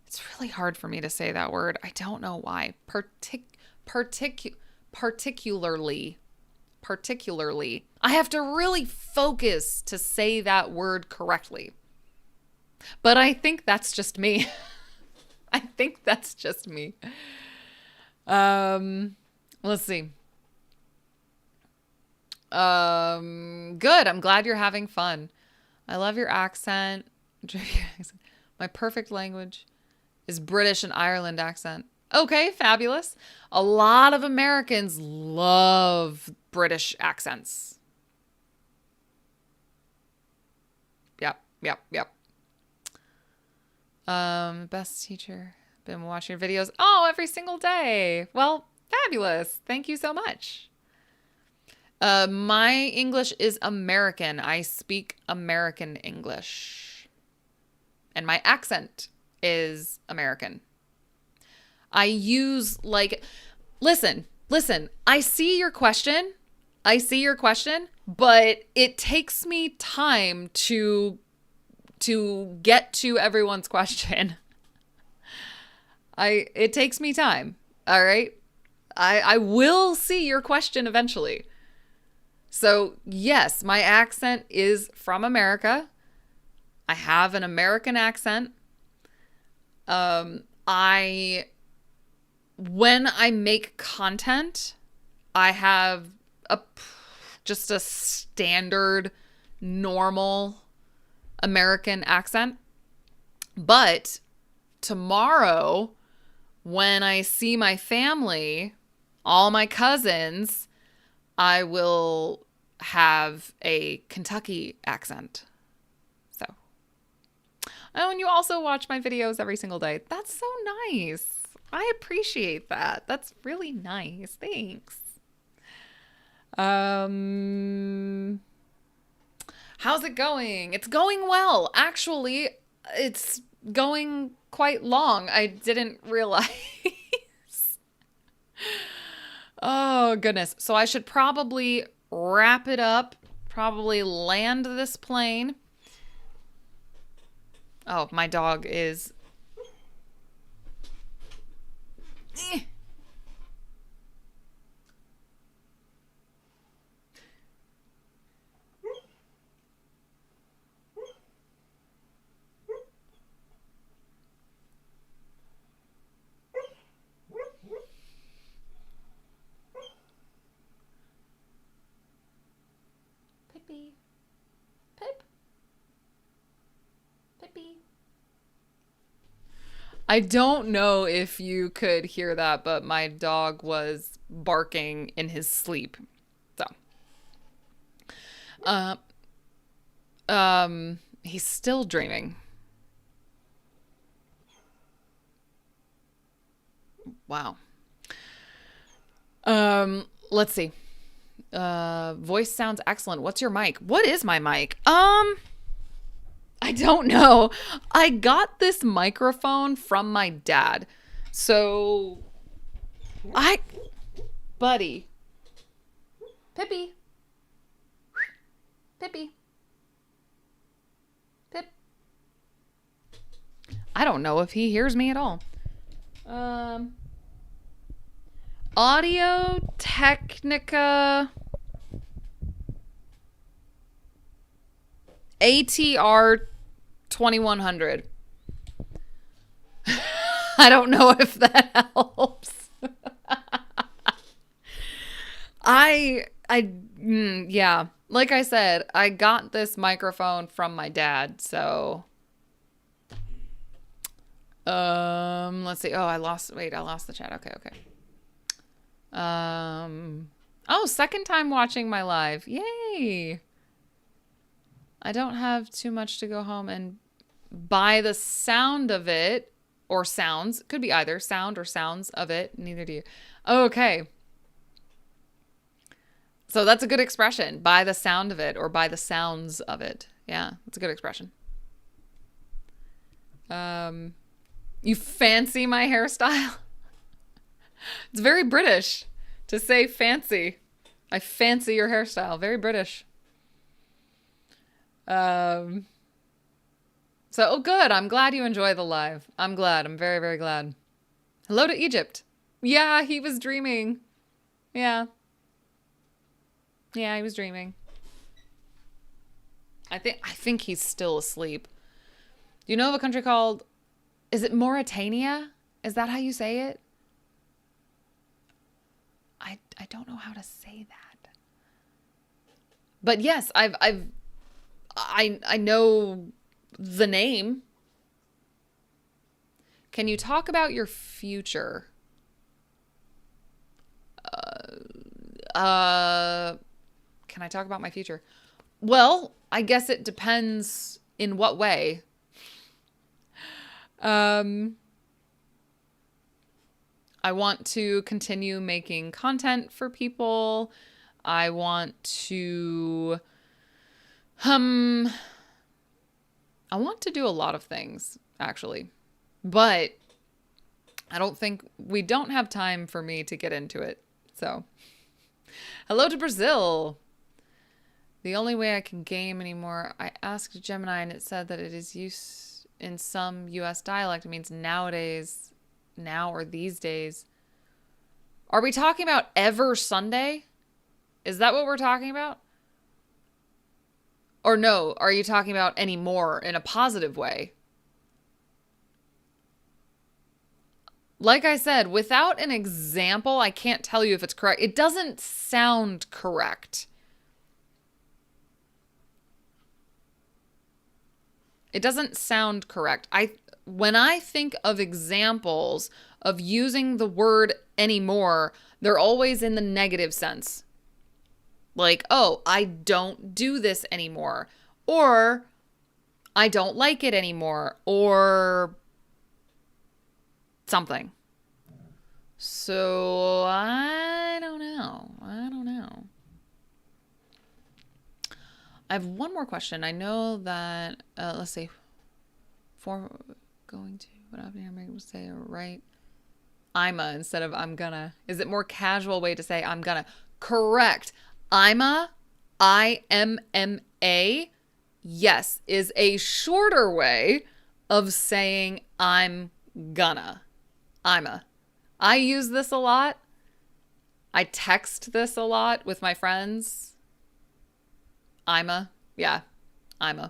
It's really hard for me to say that word. I don't know why. Particularly. I have to really focus to say that word correctly. But I think that's just me. Let's see. Good. I'm glad you're having fun. I love your accent. My perfect language is British and Ireland accent. Okay, fabulous. A lot of Americans love British accents. Yep. Best teacher. Been watching your videos. Oh, every single day. Well, fabulous. Thank you so much. My English is American. I speak American English. And my accent is American. I use listen, I see your question, but it takes me time to get to everyone's question. It takes me time. All right. I will see your question eventually. So yes, my accent is from America. I have an American accent. When I make content, I have just a standard, normal American accent. But tomorrow, when I see my family, all my cousins, I will have a Kentucky accent. So, oh, and you also watch my videos every single day. That's so nice. I appreciate that. That's really nice. Thanks. How's it going? It's going well. Actually, it's going quite long. I didn't realize. Oh, goodness. So I should probably wrap it up, probably land this plane. Oh, my dog is... Pippi. Pippi. I don't know if you could hear that, but my dog was barking in his sleep. So, he's still dreaming. Wow. Let's see. Voice sounds excellent. What's your mic? What is my mic? I don't know. I got this microphone from my dad. So buddy. Pippi. Pip. I don't know if he hears me at all. Audio Technica ATR 2100. I don't know if that helps. Yeah. like I said, I got this microphone from my dad, so let's see. Oh, I lost the chat. Okay. Oh, second time watching my live. Yay. I don't have too much to go home, and by the sound of it, or sounds, could be either sound or sounds of it, neither do you. Okay. So that's a good expression. By the sound of it, or by the sounds of it. Yeah, that's a good expression. You fancy my hairstyle? It's very British to say fancy. I fancy your hairstyle. Very British. So, oh, good. I'm glad you enjoy the live. I'm glad. I'm very, very glad. Hello to Egypt. Yeah, he was dreaming. Yeah. Yeah, he was dreaming. I think he's still asleep. Do you know of a country called, is it Mauritania? Is that how you say it? I don't know how to say that. But yes, I know the name. Can you talk about your future? Can I talk about my future? Well, I guess it depends in what way. I want to continue making content for people. I want to do a lot of things, actually. But we don't have time for me to get into it. So, hello to Brazil. The only way I can game anymore, I asked Gemini and it said that it is used in some US dialect. It means nowadays, now or these days. Are we talking about ever Sunday? Is that what we're talking about? Or no, are you talking about anymore in a positive way? Like I said, without an example, I can't tell you if it's correct. It doesn't sound correct. It doesn't sound correct. When I think of examples of using the word anymore, they're always in the negative sense. Like, oh, I don't do this anymore. Or, I don't like it anymore. Or something. So, I don't know. I have one more question. I know that, let's see. For going to, what I'm going to say, right? I'ma instead of I'm gonna. Is it more casual way to say I'm gonna? Correct. I'ma, I-M-M-A, yes, is a shorter way of saying I'm gonna. I'ma. I use this a lot. I text this a lot with my friends. I'ma. Yeah. I'ma.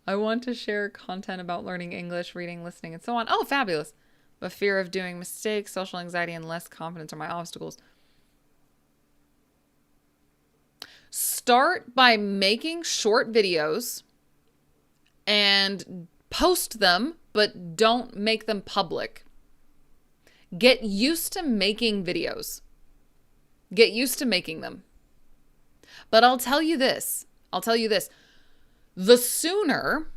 I want to share content about learning English, reading, listening, and so on. Oh, fabulous. But fear of doing mistakes, social anxiety, and less confidence are my obstacles. Start by making short videos and post them, but don't make them public. Get used to making videos. Get used to making them. But I'll tell you this. The sooner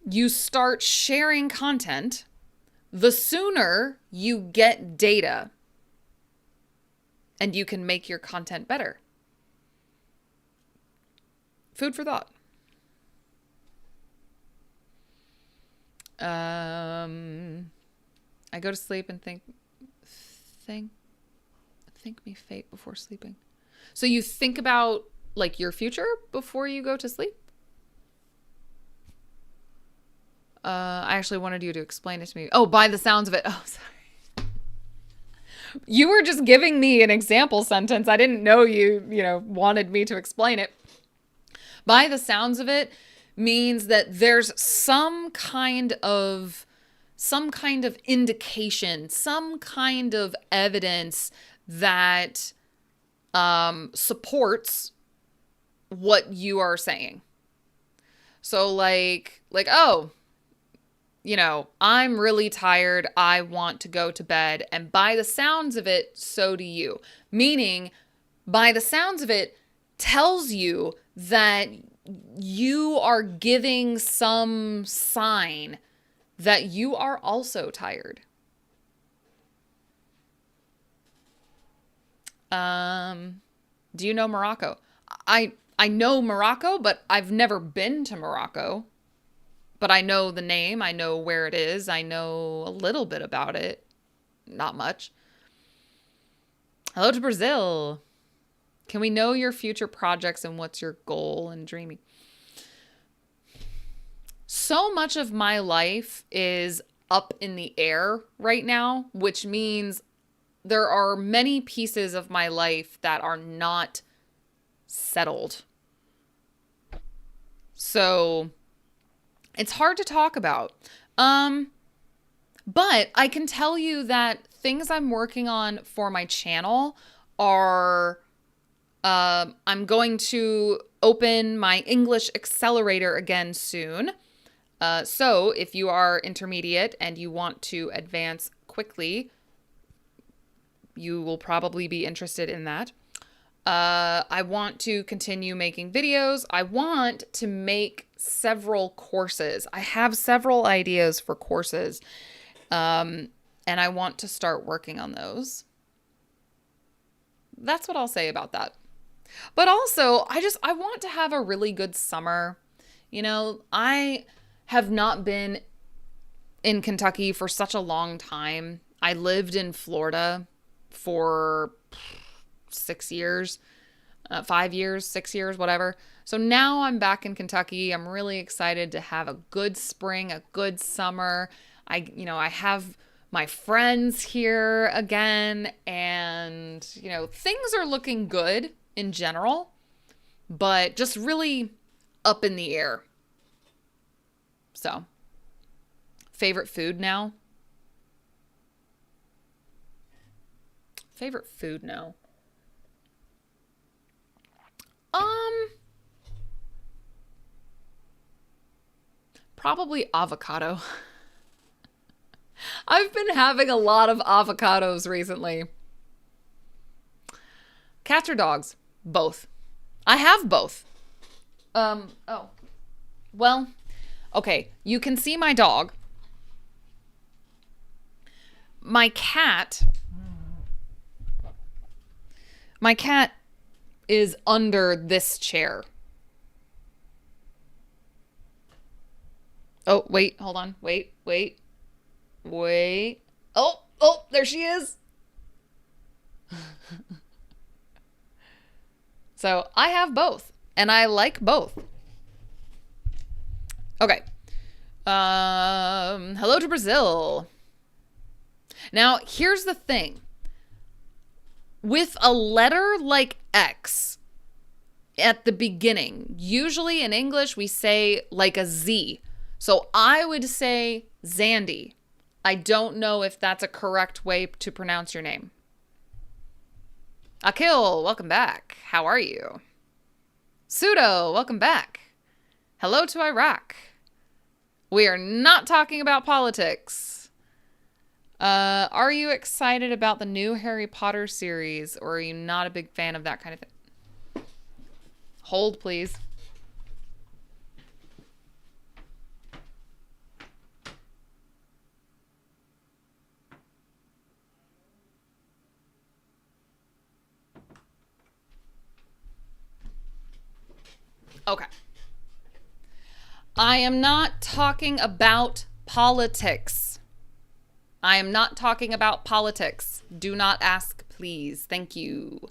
you start sharing content, the sooner you get data and you can make your content better. Food for thought. I go to sleep and think me fate before sleeping. So you think about like your future before you go to sleep? I actually wanted you to explain it to me. Oh, by the sounds of it. Oh, sorry. You were just giving me an example sentence. I didn't know you wanted me to explain it. By the sounds of it means that there's some kind of indication, some kind of evidence that supports what you are saying. So oh, I'm really tired. I want to go to bed. And by the sounds of it, so do you. Meaning, by the sounds of it, tells you that you are giving some sign that you are also tired. Do you know Morocco? I know Morocco, but I've never been to Morocco. But I know the name. I know where it is. I know a little bit about it. Not much. Hello to Brazil. Can we know your future projects and what's your goal and dreaming? So much of my life is up in the air right now, which means there are many pieces of my life that are not settled. So it's hard to talk about. But I can tell you that things I'm working on for my channel are, I'm going to open my English accelerator again soon. So if you are intermediate and you want to advance quickly, you will probably be interested in that. I want to continue making videos. I want to make several courses. I have several ideas for courses, and I want to start working on those. That's what I'll say about that. But also, I want to have a really good summer. I have not been in Kentucky for such a long time. I lived in Florida for 6 years, 5 years, 6 years, whatever. So now I'm back in Kentucky. I'm really excited to have a good spring, a good summer. I have my friends here again, and, things are looking good in general, but just really up in the air. So, favorite food now? Favorite food now? Probably avocado. I've been having a lot of avocados recently. Cats or dogs? Both. I have both. Oh. Well, okay. You can see my dog. My cat is under this chair. Oh, wait, hold on. Wait. Oh, there she is. So I have both, and I like both. Okay. Hello to Brazil. Now, here's the thing. With a letter like X at the beginning, usually in English we say like a Z. So I would say Zandy. I don't know if that's a correct way to pronounce your name. Akil, welcome back. How are you? Sudo, welcome back. Hello to Iraq. We are not talking about politics. Are you excited about the new Harry Potter series, or are you not a big fan of that kind of thing? Hold, please. Okay. I am not talking about politics. I am not talking about politics. Do not ask, please. Thank you.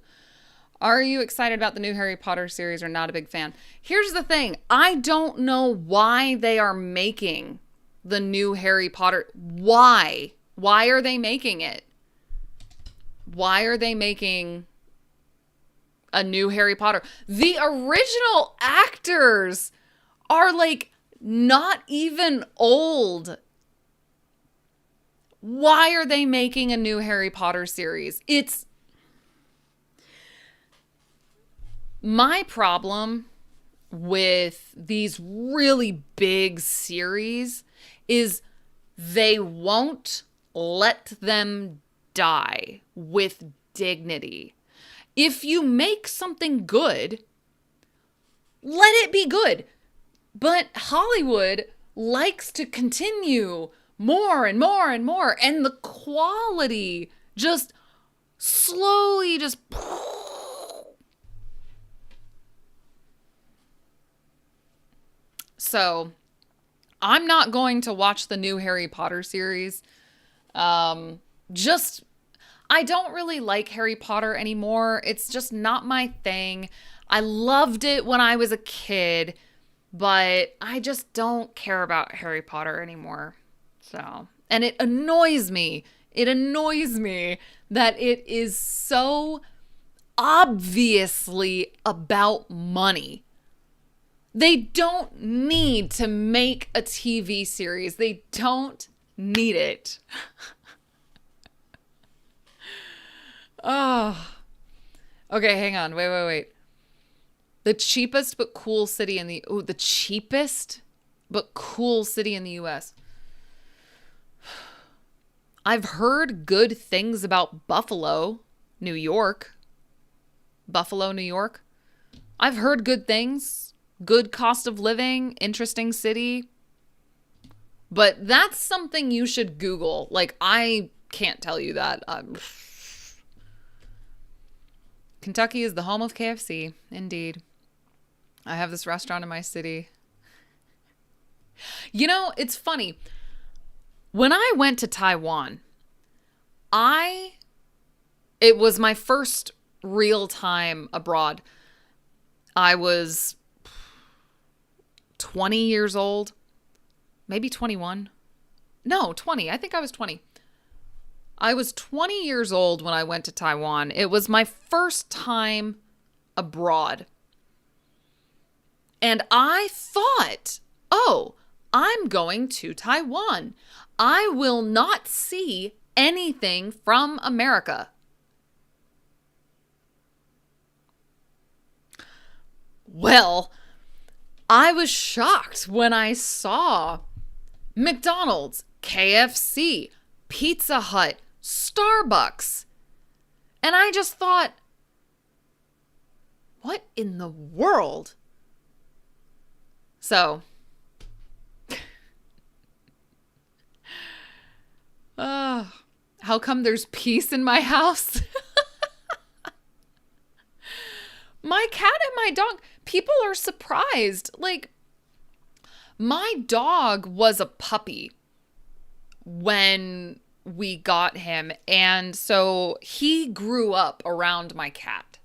Are you excited about the new Harry Potter series or not a big fan? Here's the thing. I don't know why they are making the new Harry Potter. Why? Why are they making it? Why are they making a new Harry Potter? The original actors are like not even old. Why are they making a new Harry Potter series? It's My problem with these really big series is they won't let them die with dignity. If you make something good, let it be good. But Hollywood likes to continue more and more and more, and the quality just slowly just. So, I'm not going to watch the new Harry Potter series. Just, I don't really like Harry Potter anymore. It's just not my thing. I loved it when I was a kid, but I just don't care about Harry Potter anymore. So, and it annoys me. It annoys me that it is so obviously about money. They don't need to make a TV series. They don't need it. Oh. Okay, hang on. Wait. The cheapest but cool city in the cheapest but cool city in the US. I've heard good things about Buffalo, New York. Buffalo, New York. I've heard good things. Good cost of living, interesting city. But that's something you should Google. Like, I can't tell you that. Kentucky is the home of KFC, indeed. I have this restaurant in my city. You know, it's funny. When I went to Taiwan, it was my first real time abroad. I was 20 years old, maybe 21. No, 20. I think I was 20. I was 20 years old when I went to Taiwan. It was my first time abroad. And I thought, oh, I'm going to Taiwan. I will not see anything from America. Well, I was shocked when I saw McDonald's, KFC, Pizza Hut, Starbucks. And I just thought, what in the world? So, how come there's peace in my house? My cat and my dog, people are surprised. Like, my dog was a puppy when we got him. And so he grew up around my cat.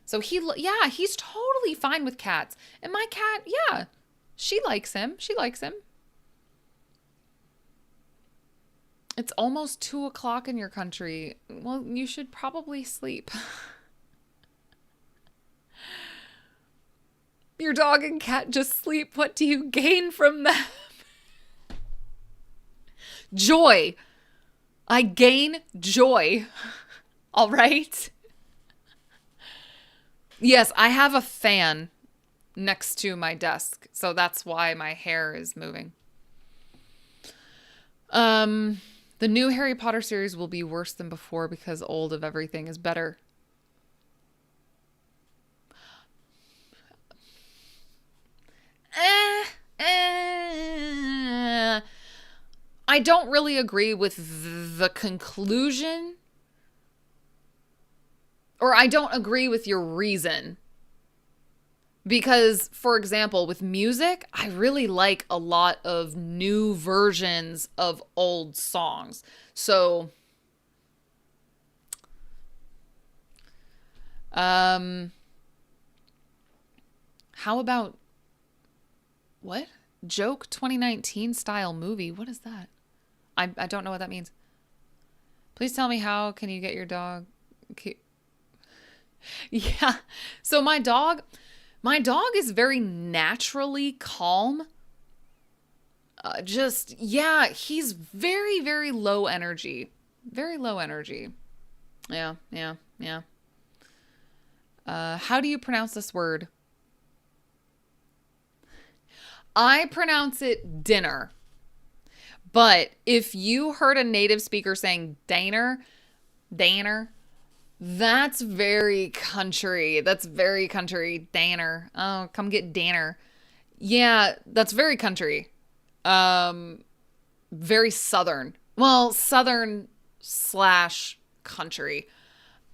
So he's totally fine with cats. And my cat, yeah, she likes him. She likes him. It's almost 2:00 in your country. Well, you should probably sleep. Your dog and cat just sleep. What do you gain from them? Joy. I gain joy. All right? Yes, I have a fan next to my desk, so that's why my hair is moving. The new Harry Potter series will be worse than before because old of everything is better. I don't really agree with the conclusion, or I don't agree with your reason. Because, for example, with music, I really like a lot of new versions of old songs. So, how about, what? Joke 2019 style movie? What is that? I don't know what that means. Please tell me, how can you get your dog? Yeah. So my dog is very naturally calm. He's very, very low energy. Very low energy. Yeah. How do you pronounce this word? I pronounce it dinner. But if you heard a native speaker saying daner, that's very country. That's very country. Danner. Oh, come get Danner. Yeah, that's very country. Very southern. Well, southern slash country.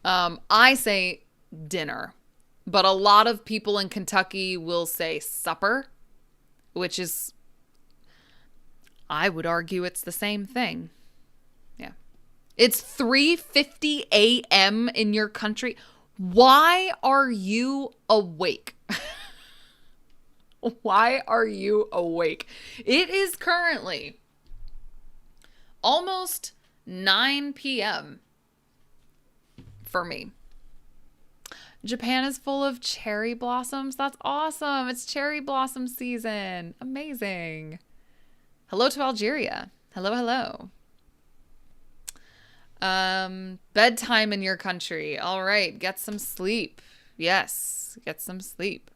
I say dinner, but a lot of people in Kentucky will say supper, which is, I would argue it's the same thing. Yeah. It's 3:50 a.m. in your country. Why are you awake? Why are you awake? It is currently almost 9 p.m. for me. Japan is full of cherry blossoms. That's awesome. It's cherry blossom season. Amazing. Hello to Algeria. Hello, hello. Bedtime in your country. All right. Get some sleep. Yes. Get some sleep.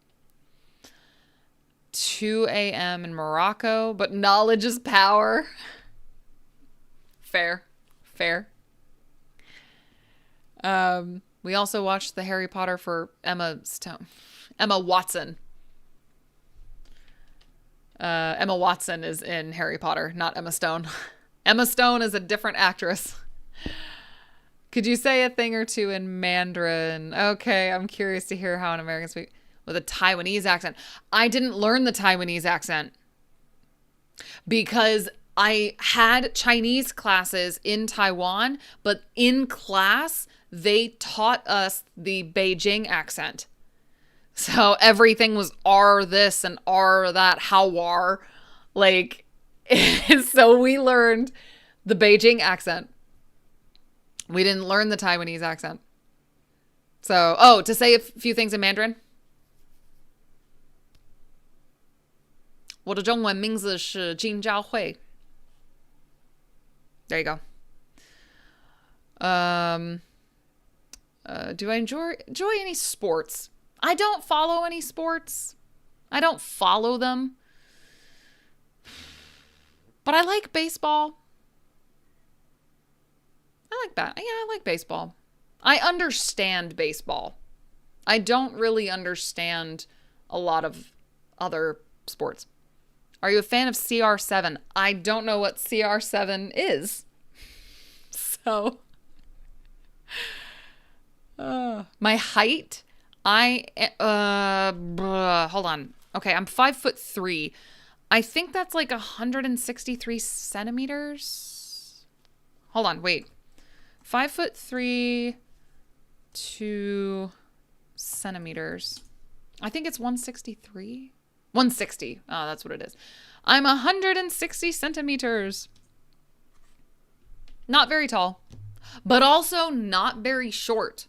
2 a.m. in Morocco, but knowledge is power. Fair. We also watched the Harry Potter for Emma Watson. Emma Watson is in Harry Potter, not Emma Stone. Emma Stone is a different actress. Could you say a thing or two in Mandarin? Okay, I'm curious to hear how an American speaks with a Taiwanese accent. I didn't learn the Taiwanese accent because I had Chinese classes in Taiwan, but in class, they taught us the Beijing accent. So everything was R this and R that, how are. Like, so we learned the Beijing accent. We didn't learn the Taiwanese accent. So, to say a few things in Mandarin. 我的中文名字是金昭慧. There you go. Do I enjoy any sports? I don't follow any sports. I don't follow them. But I like baseball. I like that. Yeah, I like baseball. I understand baseball. I don't really understand a lot of other sports. Are you a fan of CR7? I don't know what CR7 is. So, my height, hold on. Okay, I'm 5'3". I think that's like 163 centimeters. Hold on, wait. 5'3", 2 centimeters. I think it's 163. 160. Oh, that's what it is. I'm 160 centimeters. Not very tall, but also not very short.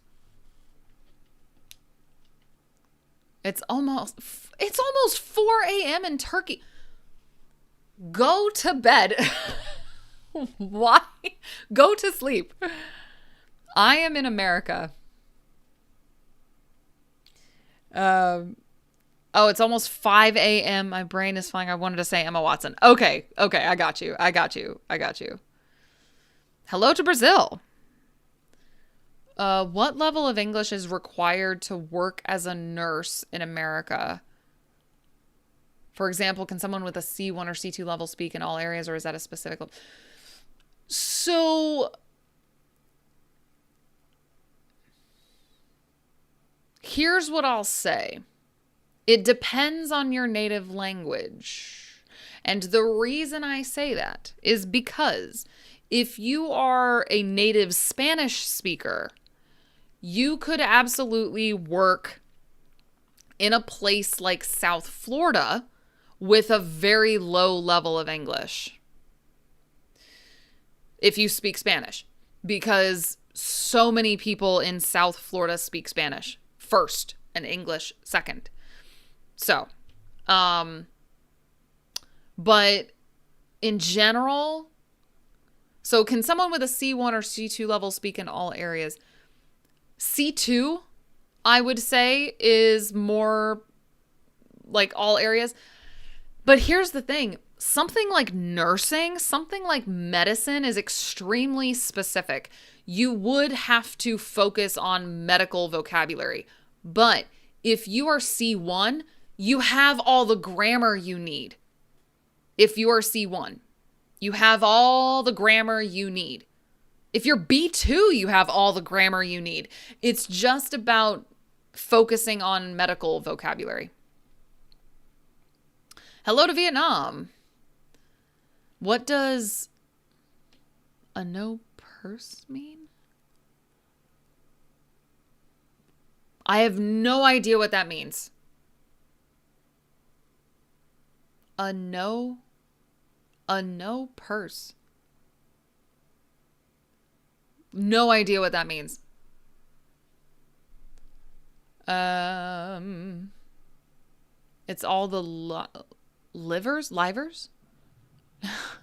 It's almost 4 a.m. in Turkey. Go to bed. Why? Go to sleep. I am in America. It's almost 5 a.m. My brain is flying. I wanted to say Emma Watson. Okay, I got you. Hello to Brazil. What level of English is required to work as a nurse in America? For example, can someone with a C1 or C2 level speak in all areas, or is that a specific level? So, here's what I'll say. It depends on your native language. And the reason I say that is because if you are a native Spanish speaker, you could absolutely work in a place like South Florida with a very low level of English if you speak Spanish, because so many people in South Florida speak Spanish first and English second. So, but in general, so can someone with a C1 or C2 level speak in all areas? C2 I would say, is more like all areas. But here's the thing. Something like nursing, something like medicine is extremely specific. You would have to focus on medical vocabulary. But if you are C1, you have all the grammar you need. If you are C1, you have all the grammar you need. If you're B2, you have all the grammar you need. It's just about focusing on medical vocabulary. Hello to Vietnam. What does a no purse mean? I have no idea what that means. A no purse. No idea what that means. It's all the livers?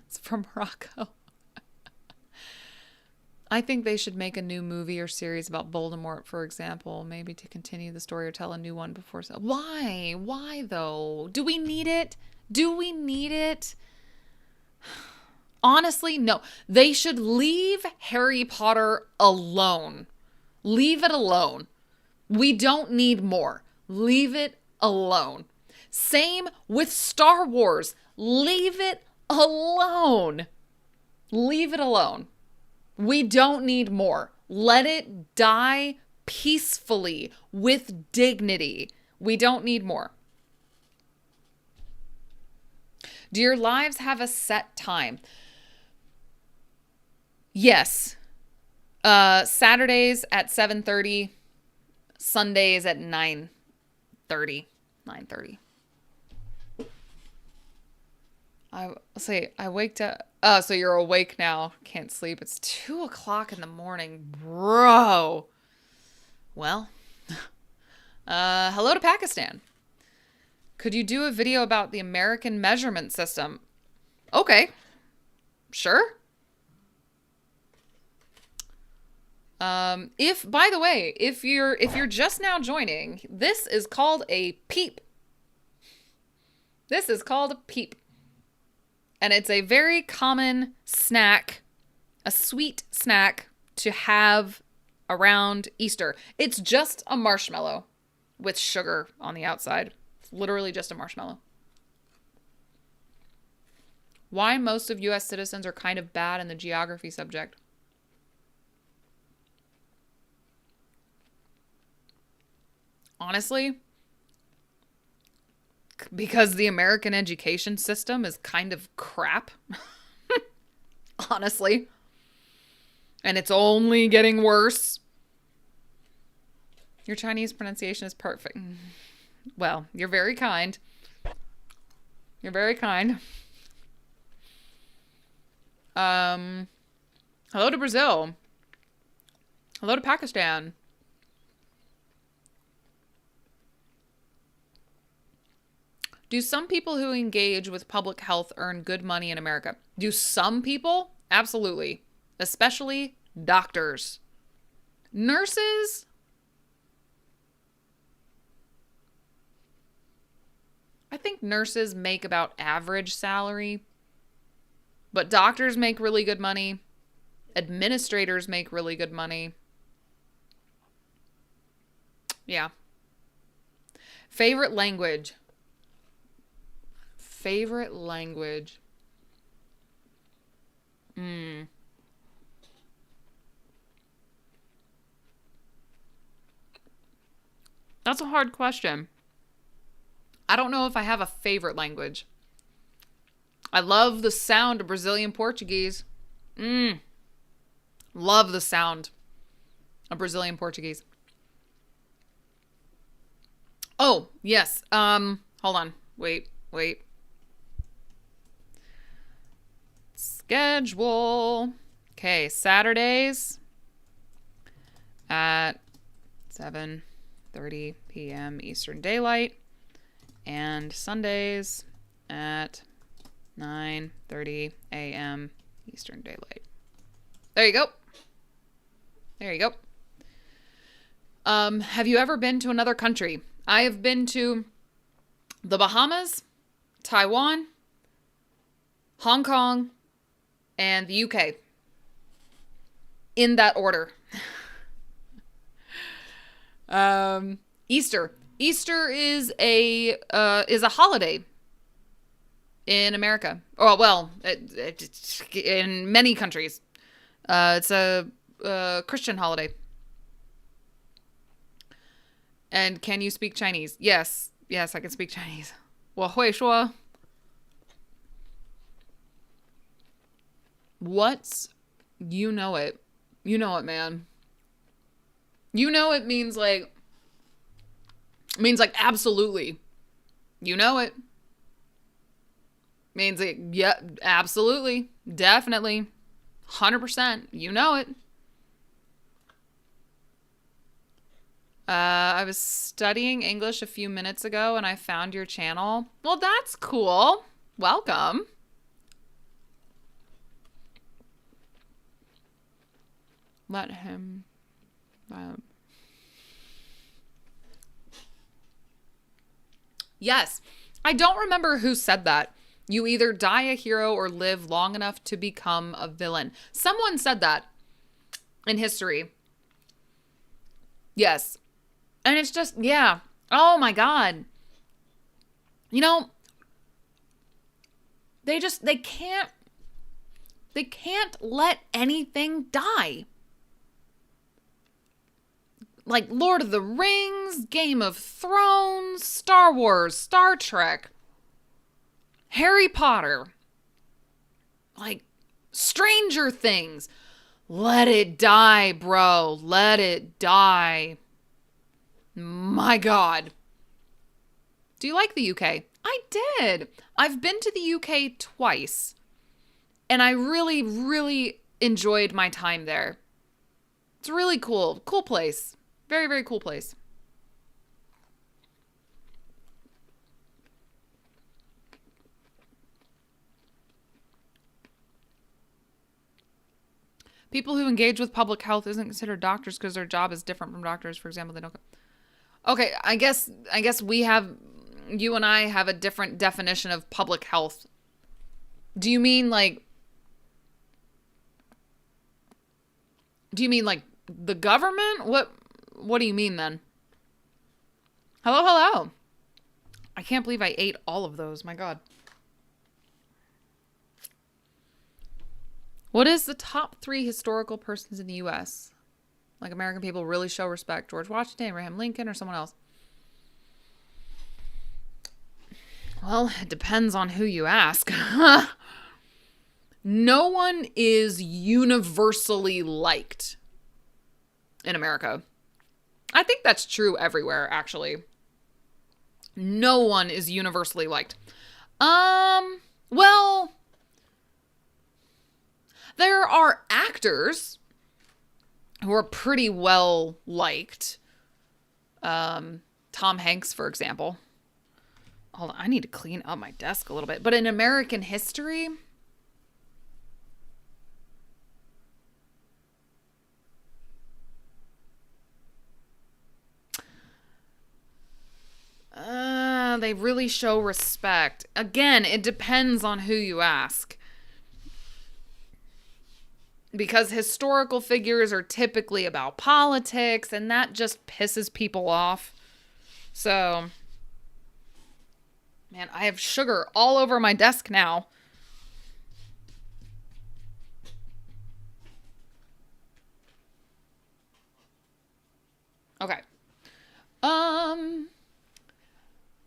It's from Morocco. I think they should make a new movie or series about Voldemort, for example, maybe to continue the story or tell a new one before. Why? Why though? Do we need it? Do we need it? Honestly, no. They should leave Harry Potter alone. Leave it alone. We don't need more. Leave it alone. Same with Star Wars. Leave it alone. Leave it alone. We don't need more. Let it die peacefully with dignity. We don't need more. Do your lives have a set time? Yes. Saturdays at 7:30. Sundays at 9:30. 9:30. I waked up. Oh, so you're awake now. Can't sleep. It's 2 o'clock in the morning, bro. Well, hello to Pakistan. Could you do a video about the American measurement system? Okay, sure. By the way, if you're just now joining, this is called a peep. This is called a peep. And it's a very common snack, a sweet snack to have around Easter. It's just a marshmallow with sugar on the outside. It's literally just a marshmallow. Why most of US citizens are kind of bad in the geography subject. Honestly, because the American education system is kind of crap. Honestly. And it's only getting worse. Your Chinese pronunciation is perfect. Well, you're very kind. You're very kind. Hello to Brazil. Hello to Pakistan. Do some people who engage with public health earn good money in America? Do some people? Absolutely. Especially doctors. Nurses? I think nurses make about average salary. But doctors make really good money. Administrators make really good money. Yeah. Favorite language? Favorite language. That's a hard question. I don't know if I have a favorite language. I love the sound of Brazilian Portuguese. Love the sound of Brazilian Portuguese. Oh, yes. Hold on. Wait. Schedule. Okay, Saturdays at 7:30 p.m. Eastern Daylight and Sundays at 9:30 a.m. Eastern Daylight. There you go. Have you ever been to another country? I have been to the Bahamas, Taiwan, Hong Kong, and the UK. In that order. Easter. Easter is a holiday in America. Oh well, in many countries. It's a Christian holiday. And can you speak Chinese? Yes, I can speak Chinese. 我会说. What's you know it? You know it, man. You know it means like absolutely. You know it. Means like, yeah, absolutely. Definitely. 100%. You know it. I was studying English a few minutes ago and I found your channel. Well, that's cool. Welcome. Let him. Yes. I don't remember who said that. You either die a hero or live long enough to become a villain. Someone said that in history. Yes. And it's just, yeah. Oh my God. You know, they can't let anything die. Like Lord of the Rings, Game of Thrones, Star Wars, Star Trek, Harry Potter, like Stranger Things. Let it die, bro. Let it die. My God. Do you like the UK? I did. I've been to the UK twice. And I really, really enjoyed my time there. It's really cool. Cool place. Very, very cool place. People who engage with public health isn't considered doctors because their job is different from doctors. For example, they don't. Okay, I guess you and I have a different definition of public health. Do you mean like the government? What do you mean then? Hello. I can't believe I ate all of those. My God. What is the top 3 historical persons in the U.S.? Like American people really show respect? George Washington, Abraham Lincoln, or someone else? Well, it depends on who you ask. No one is universally liked in America. I think that's true everywhere, actually. No one is universally liked. Well, there are actors who are pretty well liked. Tom Hanks, for example. Hold on, I need to clean up my desk a little bit. But in American history, they really show respect. Again, it depends on who you ask. Because historical figures are typically about politics, and that just pisses people off. So, man, I have sugar all over my desk now. Okay.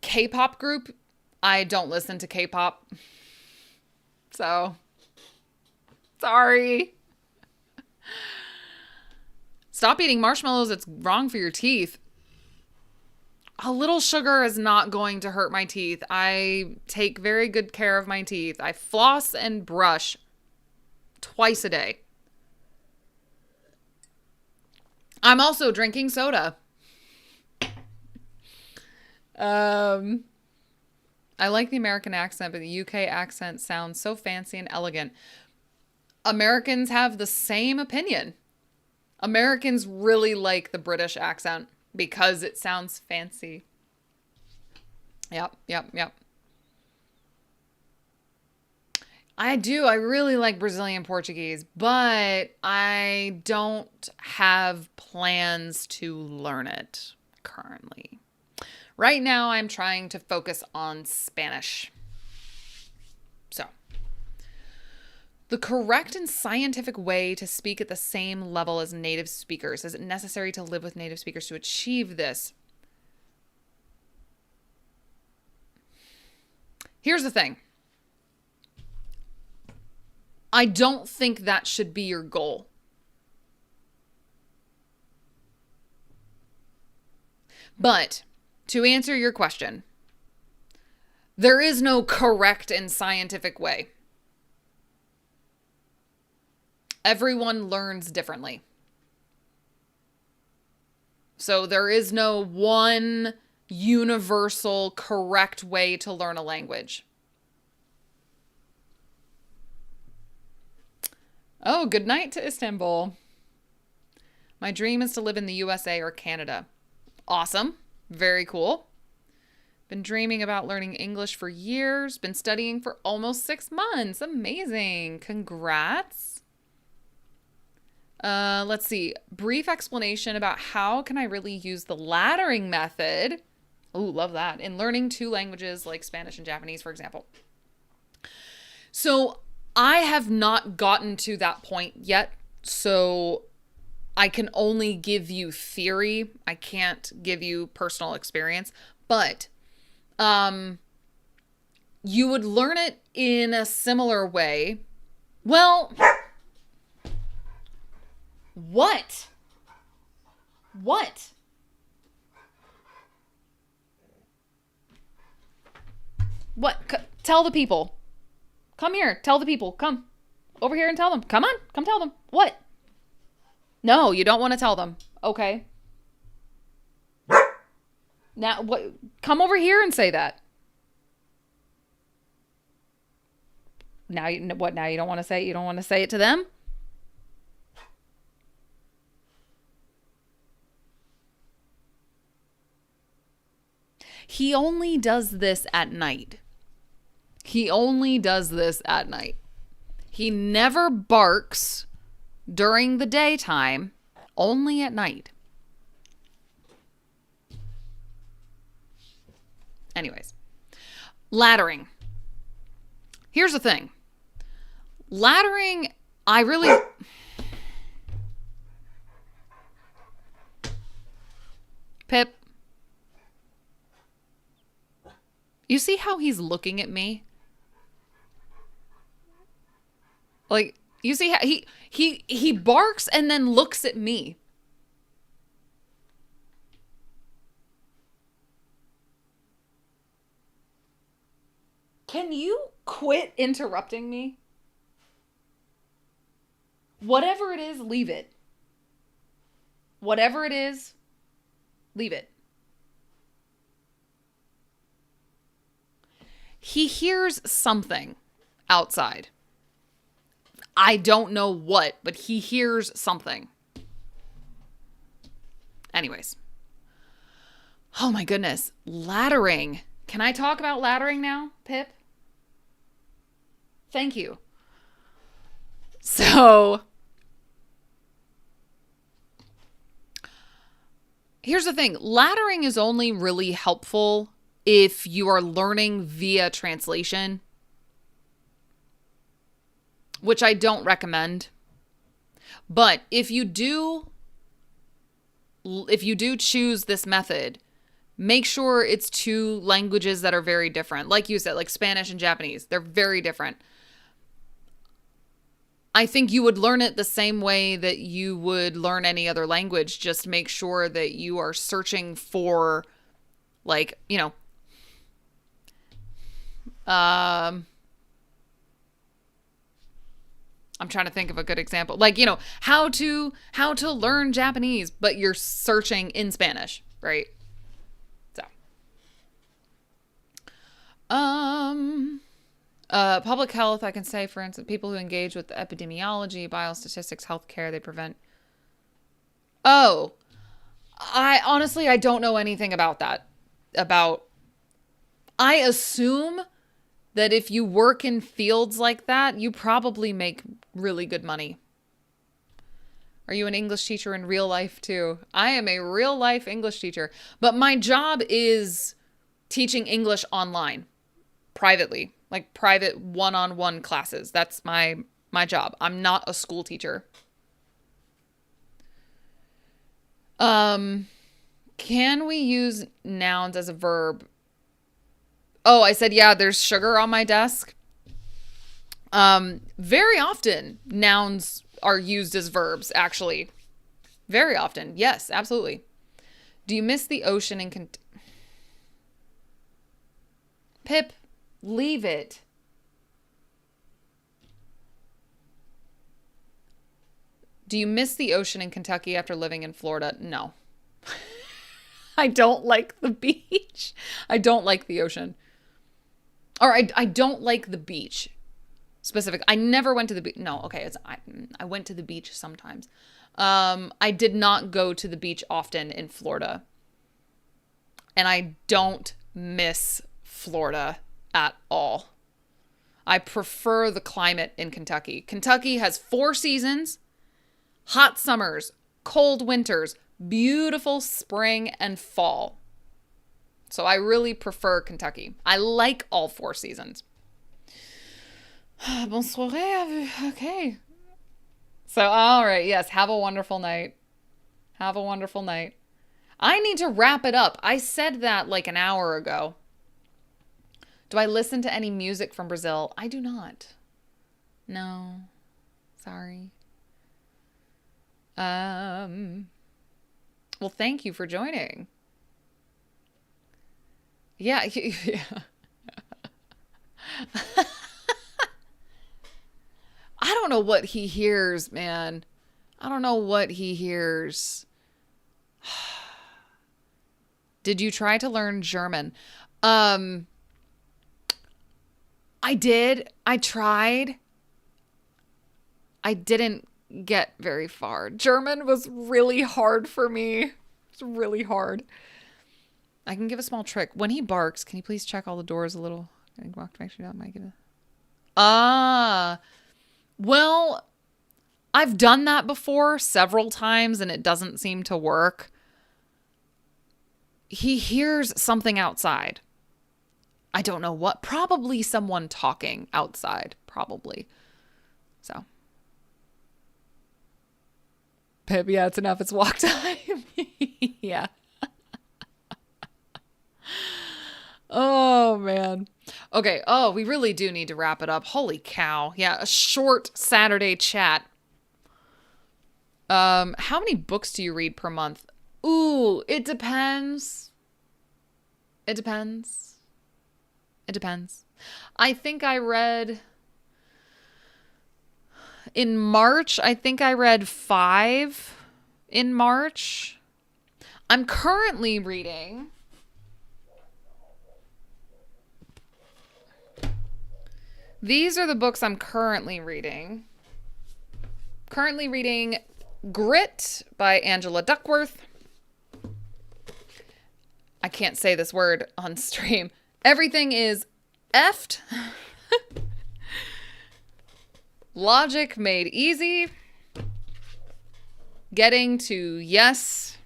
K-pop group. I don't listen to K-pop. So, sorry. Stop eating marshmallows. It's wrong for your teeth. A little sugar is not going to hurt my teeth. I take very good care of my teeth. I floss and brush twice a day. I'm also drinking soda. I like the American accent, but the UK accent sounds so fancy and elegant. Americans have the same opinion. Americans really like the British accent because it sounds fancy. Yep, yep, yep. I do. I really like Brazilian Portuguese, but I don't have plans to learn it currently. Right now, I'm trying to focus on Spanish. So, the correct and scientific way to speak at the same level as native speakers. Is it necessary to live with native speakers to achieve this? Here's the thing. I don't think that should be your goal. But to answer your question, there is no correct and scientific way. Everyone learns differently. So there is no one universal correct way to learn a language. Oh, good night to Istanbul. My dream is to live in the USA or Canada. Awesome. Very cool. Been dreaming about learning English for years. Been studying for almost 6 months. Amazing. Congrats. Let's see. Brief explanation about how can I really use the laddering method. Ooh, love that. In learning 2 languages like Spanish and Japanese, for example. So I have not gotten to that point yet. So I can only give you theory. I can't give you personal experience. But you would learn it in a similar way. Well, what? What? What? Tell the people. Come here. Tell the people. Come over here and tell them. Come on. Come tell them. What? No, you don't want to tell them. Okay. Now, what? Come over here and say that. Now, what? Now you don't want to say it? You don't want to say it to them? He only does this at night. He only does this at night. He never barks during the daytime, only at night. Anyways, laddering. Here's the thing. Laddering, I really... Pip. You see how he's looking at me? Like, you see how he barks and then looks at me. Can you quit interrupting me? Whatever it is, leave it. Whatever it is, leave it. He hears something outside. I don't know what, but he hears something. Anyways. Oh my goodness. Laddering. Can I talk about laddering now, Pip? Thank you. So, here's the thing. Laddering is only really helpful if you are learning via translation, which I don't recommend. But if you do choose this method, make sure it's 2 languages that are very different. Like you said, like Spanish and Japanese, they're very different. I think you would learn it the same way that you would learn any other language. Just make sure that you are searching for, like, you know, I'm trying to think of a good example. Like, you know, how to learn Japanese, but you're searching in Spanish, right? So, public health, I can say, for instance, people who engage with epidemiology, biostatistics, healthcare, they prevent Oh, I don't know anything about that. About, I assume that if you work in fields like that, you probably make really good money. Are you an English teacher in real life too? I am a real life English teacher, but my job is teaching English online, privately, like private one-on-one classes. That's my job. I'm not a school teacher. Can we use nouns as a verb? Oh, I said, yeah, there's sugar on my desk. Very often nouns are used as verbs, actually. Very often. Yes, absolutely. Do you miss the ocean in Pip, leave it. Do you miss the ocean in Kentucky after living in Florida? No. I don't like the beach. I don't like the ocean. Or I don't like the beach. Specific. I never went to the beach. No, okay. I went to the beach sometimes. I did not go to the beach often in Florida. And I don't miss Florida at all. I prefer the climate in Kentucky. Kentucky has 4 seasons: hot summers, cold winters, beautiful spring and fall. So I really prefer Kentucky. I like all 4 seasons. Bonsoir. Okay. So, all right. Yes. Have a wonderful night. Have a wonderful night. I need to wrap it up. I said that like an hour ago. Do I listen to any music from Brazil? I do not. No. Sorry. Well, thank you for joining. Yeah. Yeah. I don't know what he hears, man. I don't know what he hears. Did you try to learn German? I did. I tried. I didn't get very far. German was really hard for me. It's really hard. I can give a small trick. When he barks, can you please check all the doors a little? Can you walk to make sure that might give a... Ah. Well, I've done that before several times and it doesn't seem to work. He hears something outside. I don't know what. Probably someone talking outside. Probably. So. Pip, yeah, it's enough. It's walk time. Yeah. Oh, man. Okay. Oh, we really do need to wrap it up. Holy cow. Yeah, a short Saturday chat. How many books do you read per month? Ooh, it depends. It depends. It depends. I think I read... In March, I think I read 5 in March. I'm currently reading... These are the books I'm currently reading. Currently reading Grit by Angela Duckworth. I can't say this word on stream. Everything is effed. Logic Made Easy. Getting to Yes.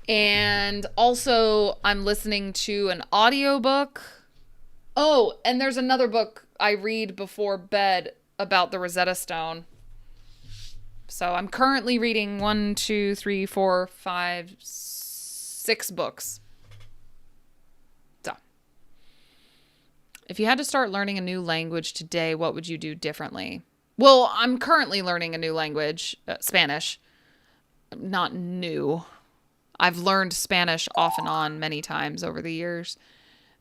And also I'm listening to an audiobook. Oh, and there's another book I read before bed about the Rosetta Stone. So I'm currently reading 1, 2, 3, 4, 5, 6 books. So, if you had to start learning a new language today, what would you do differently? Well, I'm currently learning a new language, Spanish. Not new. I've learned Spanish off and on many times over the years.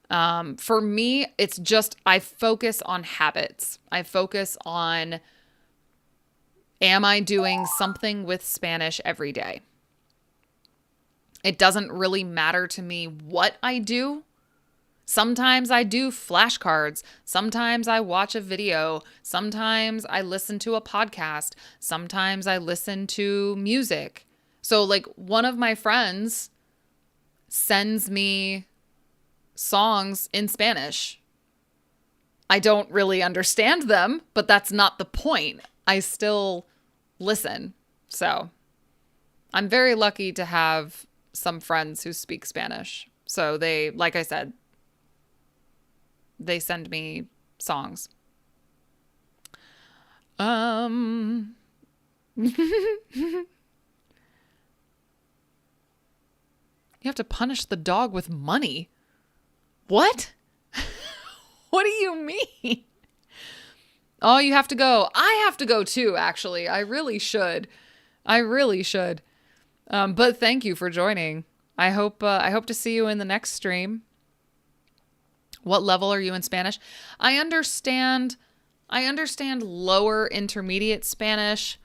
For me, it's just, I focus on habits. I focus on, am I doing something with Spanish every day? It doesn't really matter to me what I do. Sometimes I do flashcards. Sometimes I watch a video. Sometimes I listen to a podcast. Sometimes I listen to music. So like one of my friends sends me songs in Spanish. I don't really understand them, but that's not the point. I still listen. So I'm very lucky to have some friends who speak Spanish. So they, like I said, they send me songs. You have to punish the dog with money. What? What do you mean? Oh, you have to go. I have to go too, actually. I really should. But thank you for joining. I hope to see you in the next stream. What level are you in Spanish? I understand lower intermediate Spanish.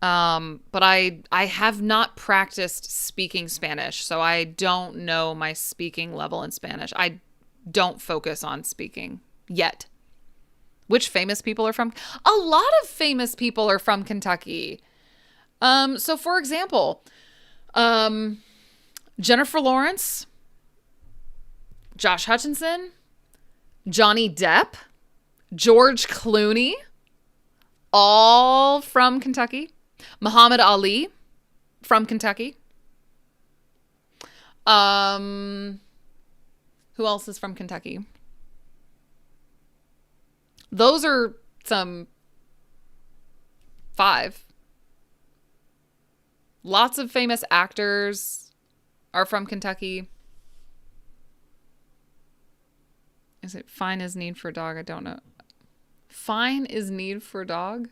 But I have not practiced speaking Spanish, so I don't know my speaking level in Spanish. I don't focus on speaking yet. Which famous people are from? A lot of famous people are from Kentucky. So for example, Jennifer Lawrence, Josh Hutcherson, Johnny Depp, George Clooney, all from Kentucky. Muhammad Ali from Kentucky. Who else is from Kentucky? Those are some 5. Lots of famous actors are from Kentucky. Is it fine as need for dog? I don't know. Fine is need for dog?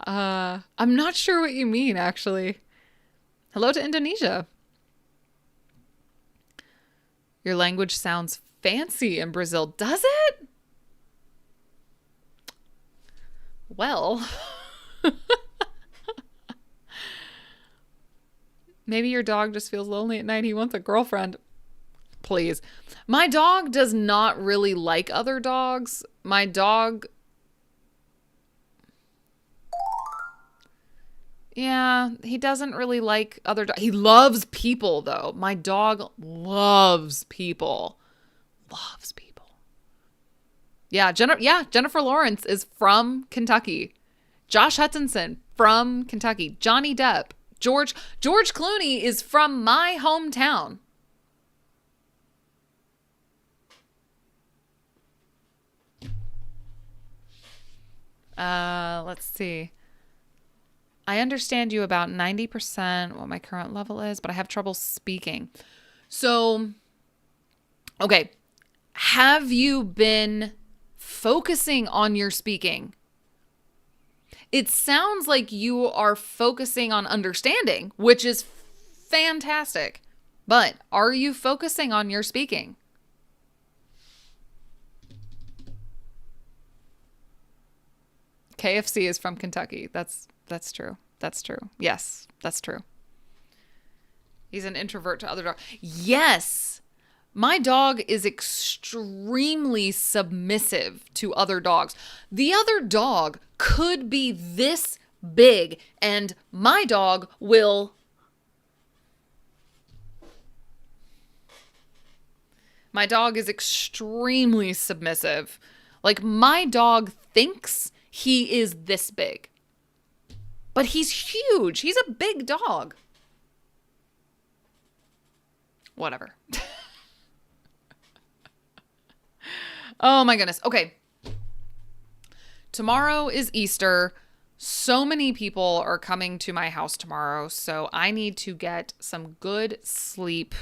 I'm not sure what you mean, actually. Hello to Indonesia. Your language sounds fancy in Brazil. Does it? Well, maybe your dog just feels lonely at night. He wants a girlfriend. Please. My dog does not really like other dogs. My dog... Yeah, he doesn't really like other dogs. He loves people, though. My dog loves people. Loves people. Yeah, Jennifer Lawrence is from Kentucky. Josh Hutcherson from Kentucky. Johnny Depp. George Clooney is from my hometown. Let's see. I understand you about 90% what my current level is, but I have trouble speaking. So, okay. Have you been focusing on your speaking? It sounds like you are focusing on understanding, which is fantastic. But are you focusing on your speaking? KFC is from Kentucky. That's true. That's true. Yes, that's true. He's an introvert to other dogs. Yes. My dog is extremely submissive to other dogs. The other dog could be this big, and my dog will... My dog is extremely submissive. Like, my dog thinks he is this big. But he's huge. He's a big dog. Whatever. Oh my goodness. Okay. Tomorrow is Easter. So many people are coming to my house tomorrow, so I need to get some good sleep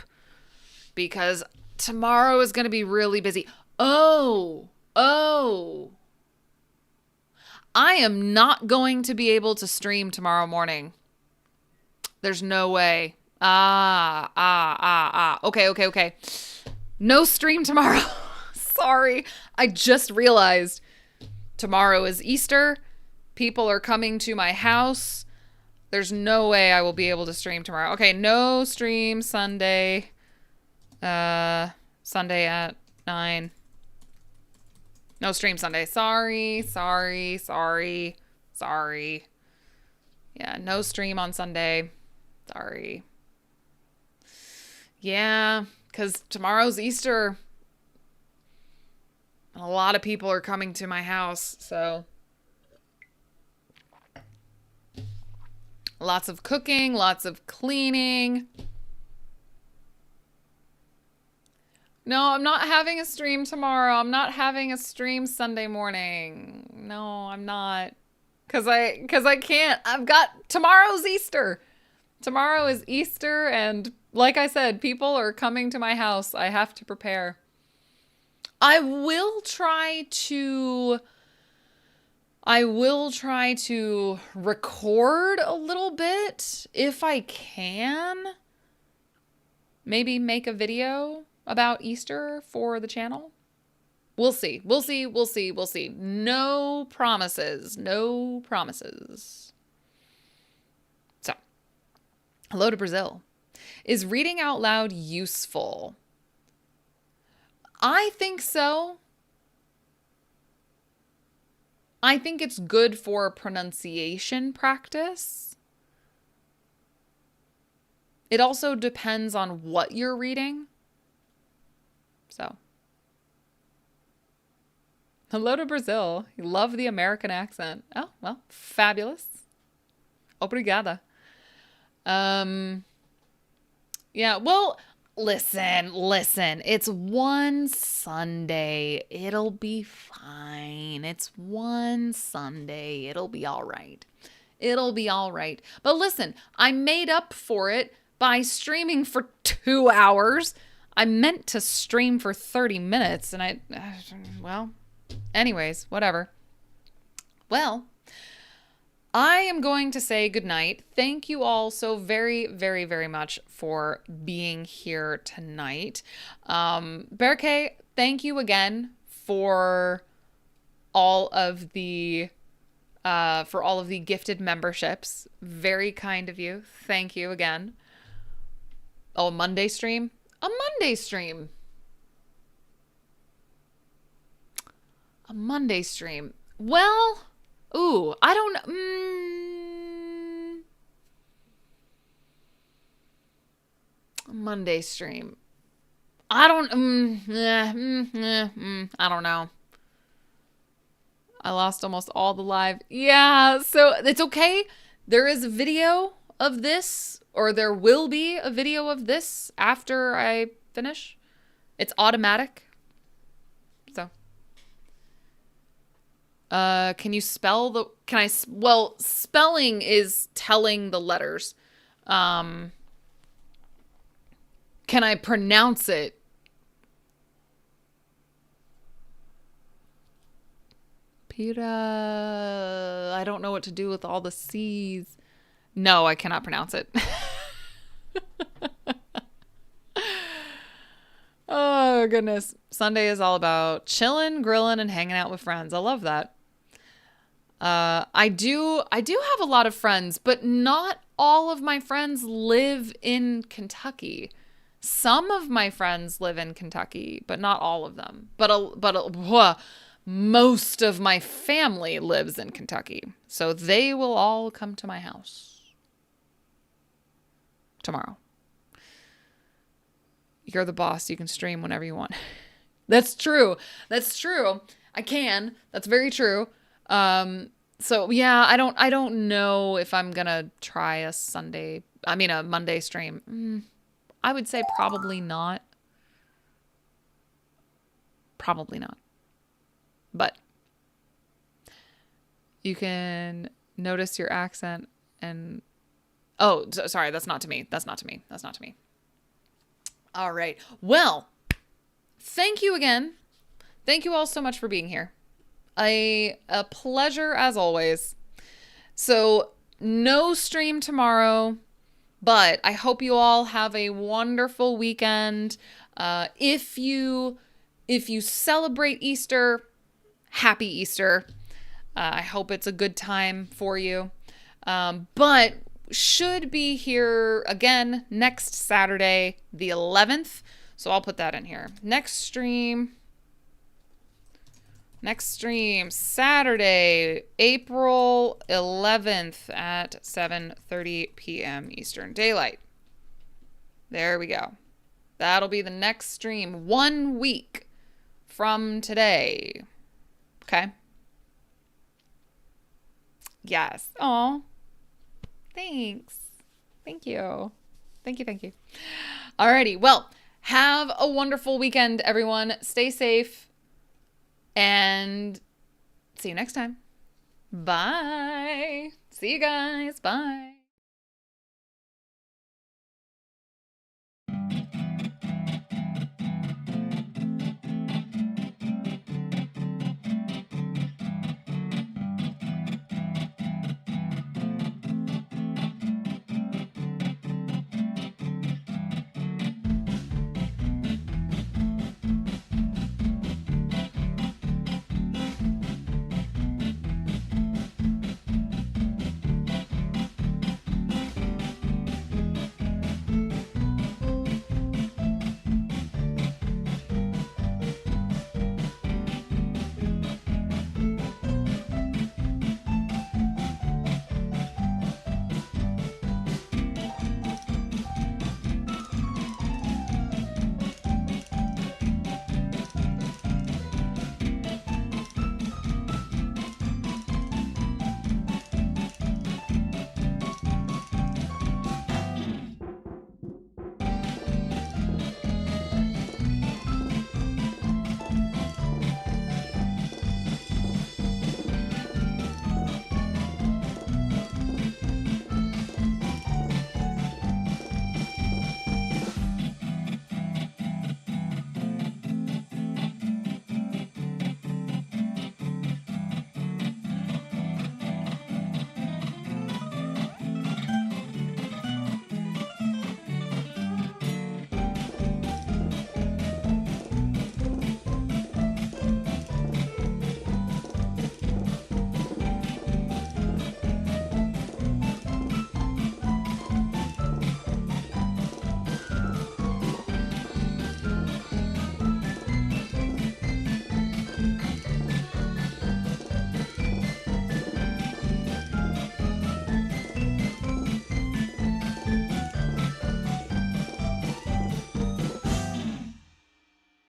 because tomorrow is going to be really busy. Oh. I am not going to be able to stream tomorrow morning. There's no way. Okay. No stream tomorrow. Sorry. I just realized tomorrow is Easter. People are coming to my house. There's no way I will be able to stream tomorrow. Okay, no stream Sunday. Sunday at 9. No stream Sunday. Sorry. Yeah, no stream on Sunday. Sorry. Yeah, because tomorrow's Easter. A lot of people are coming to my house, so lots of cooking, lots of cleaning. No, I'm not having a stream tomorrow. I'm not having a stream Sunday morning. No, I'm not. Cause I can't. Tomorrow's Easter. Tomorrow is Easter, and like I said, people are coming to my house. I have to prepare. I will try to record a little bit if I can. Maybe make a video about Easter for the channel. We'll see. We'll see. We'll see. We'll see. No promises. No promises. So, hello to Brazil. Is reading out loud useful? I think so. I think it's good for pronunciation practice. It also depends on what you're reading. So, hello to Brazil. You love the American accent. Oh, well, fabulous. Obrigada. Yeah, well, listen. It's one Sunday. It'll be fine. It's one Sunday. It'll be all right. It'll be all right. But listen, I made up for it by streaming for 2 hours. I meant to stream for 30 minutes and well, anyways, whatever. Well, I am going to say goodnight. Thank you all so very, very, very much for being here tonight. Berke, thank you again for all of the gifted memberships. Very kind of you. Thank you again. Oh, Monday stream? A Monday stream. A Monday stream. Well, ooh, I don't Monday stream. I don't I don't know. I lost almost all the live. Yeah, so it's okay. There is a video of this, or there will be a video of this after I finish. It's automatic. So, can you spell the, well, spelling is telling the letters. Can I pronounce it? Pira. I don't know what to do with all the C's. No, I cannot pronounce it. Oh, goodness. Sunday is all about chilling, grilling, and hanging out with friends. I love that. I do have a lot of friends, but not all of my friends live in Kentucky. Some of my friends live in Kentucky, but not all of them. But most of my family lives in Kentucky. So they will all come to my house tomorrow. You're the boss. You can stream whenever you want. That's true. That's true. I can. That's very true. So yeah, I don't know if I'm gonna try a Monday stream. I would say probably not. Probably not. But you can notice your accent and, oh, sorry, that's not to me. That's not to me. That's not to me. All right. Well, thank you again. Thank you all so much for being here. A pleasure as always. So no stream tomorrow, but I hope you all have a wonderful weekend. If you celebrate Easter, happy Easter. I hope it's a good time for you. But should be here again next Saturday, the 11th. So I'll put that in here. Next stream Next stream, Saturday, April 11th at 7:30 p.m. Eastern Daylight. There we go. That'll be the next stream 1 week from today. Okay. Yes. Aw. Thanks. Thank you. Thank you. Thank you. Alrighty. Well, have a wonderful weekend, everyone. Stay safe. And see you next time. Bye. See you guys. Bye.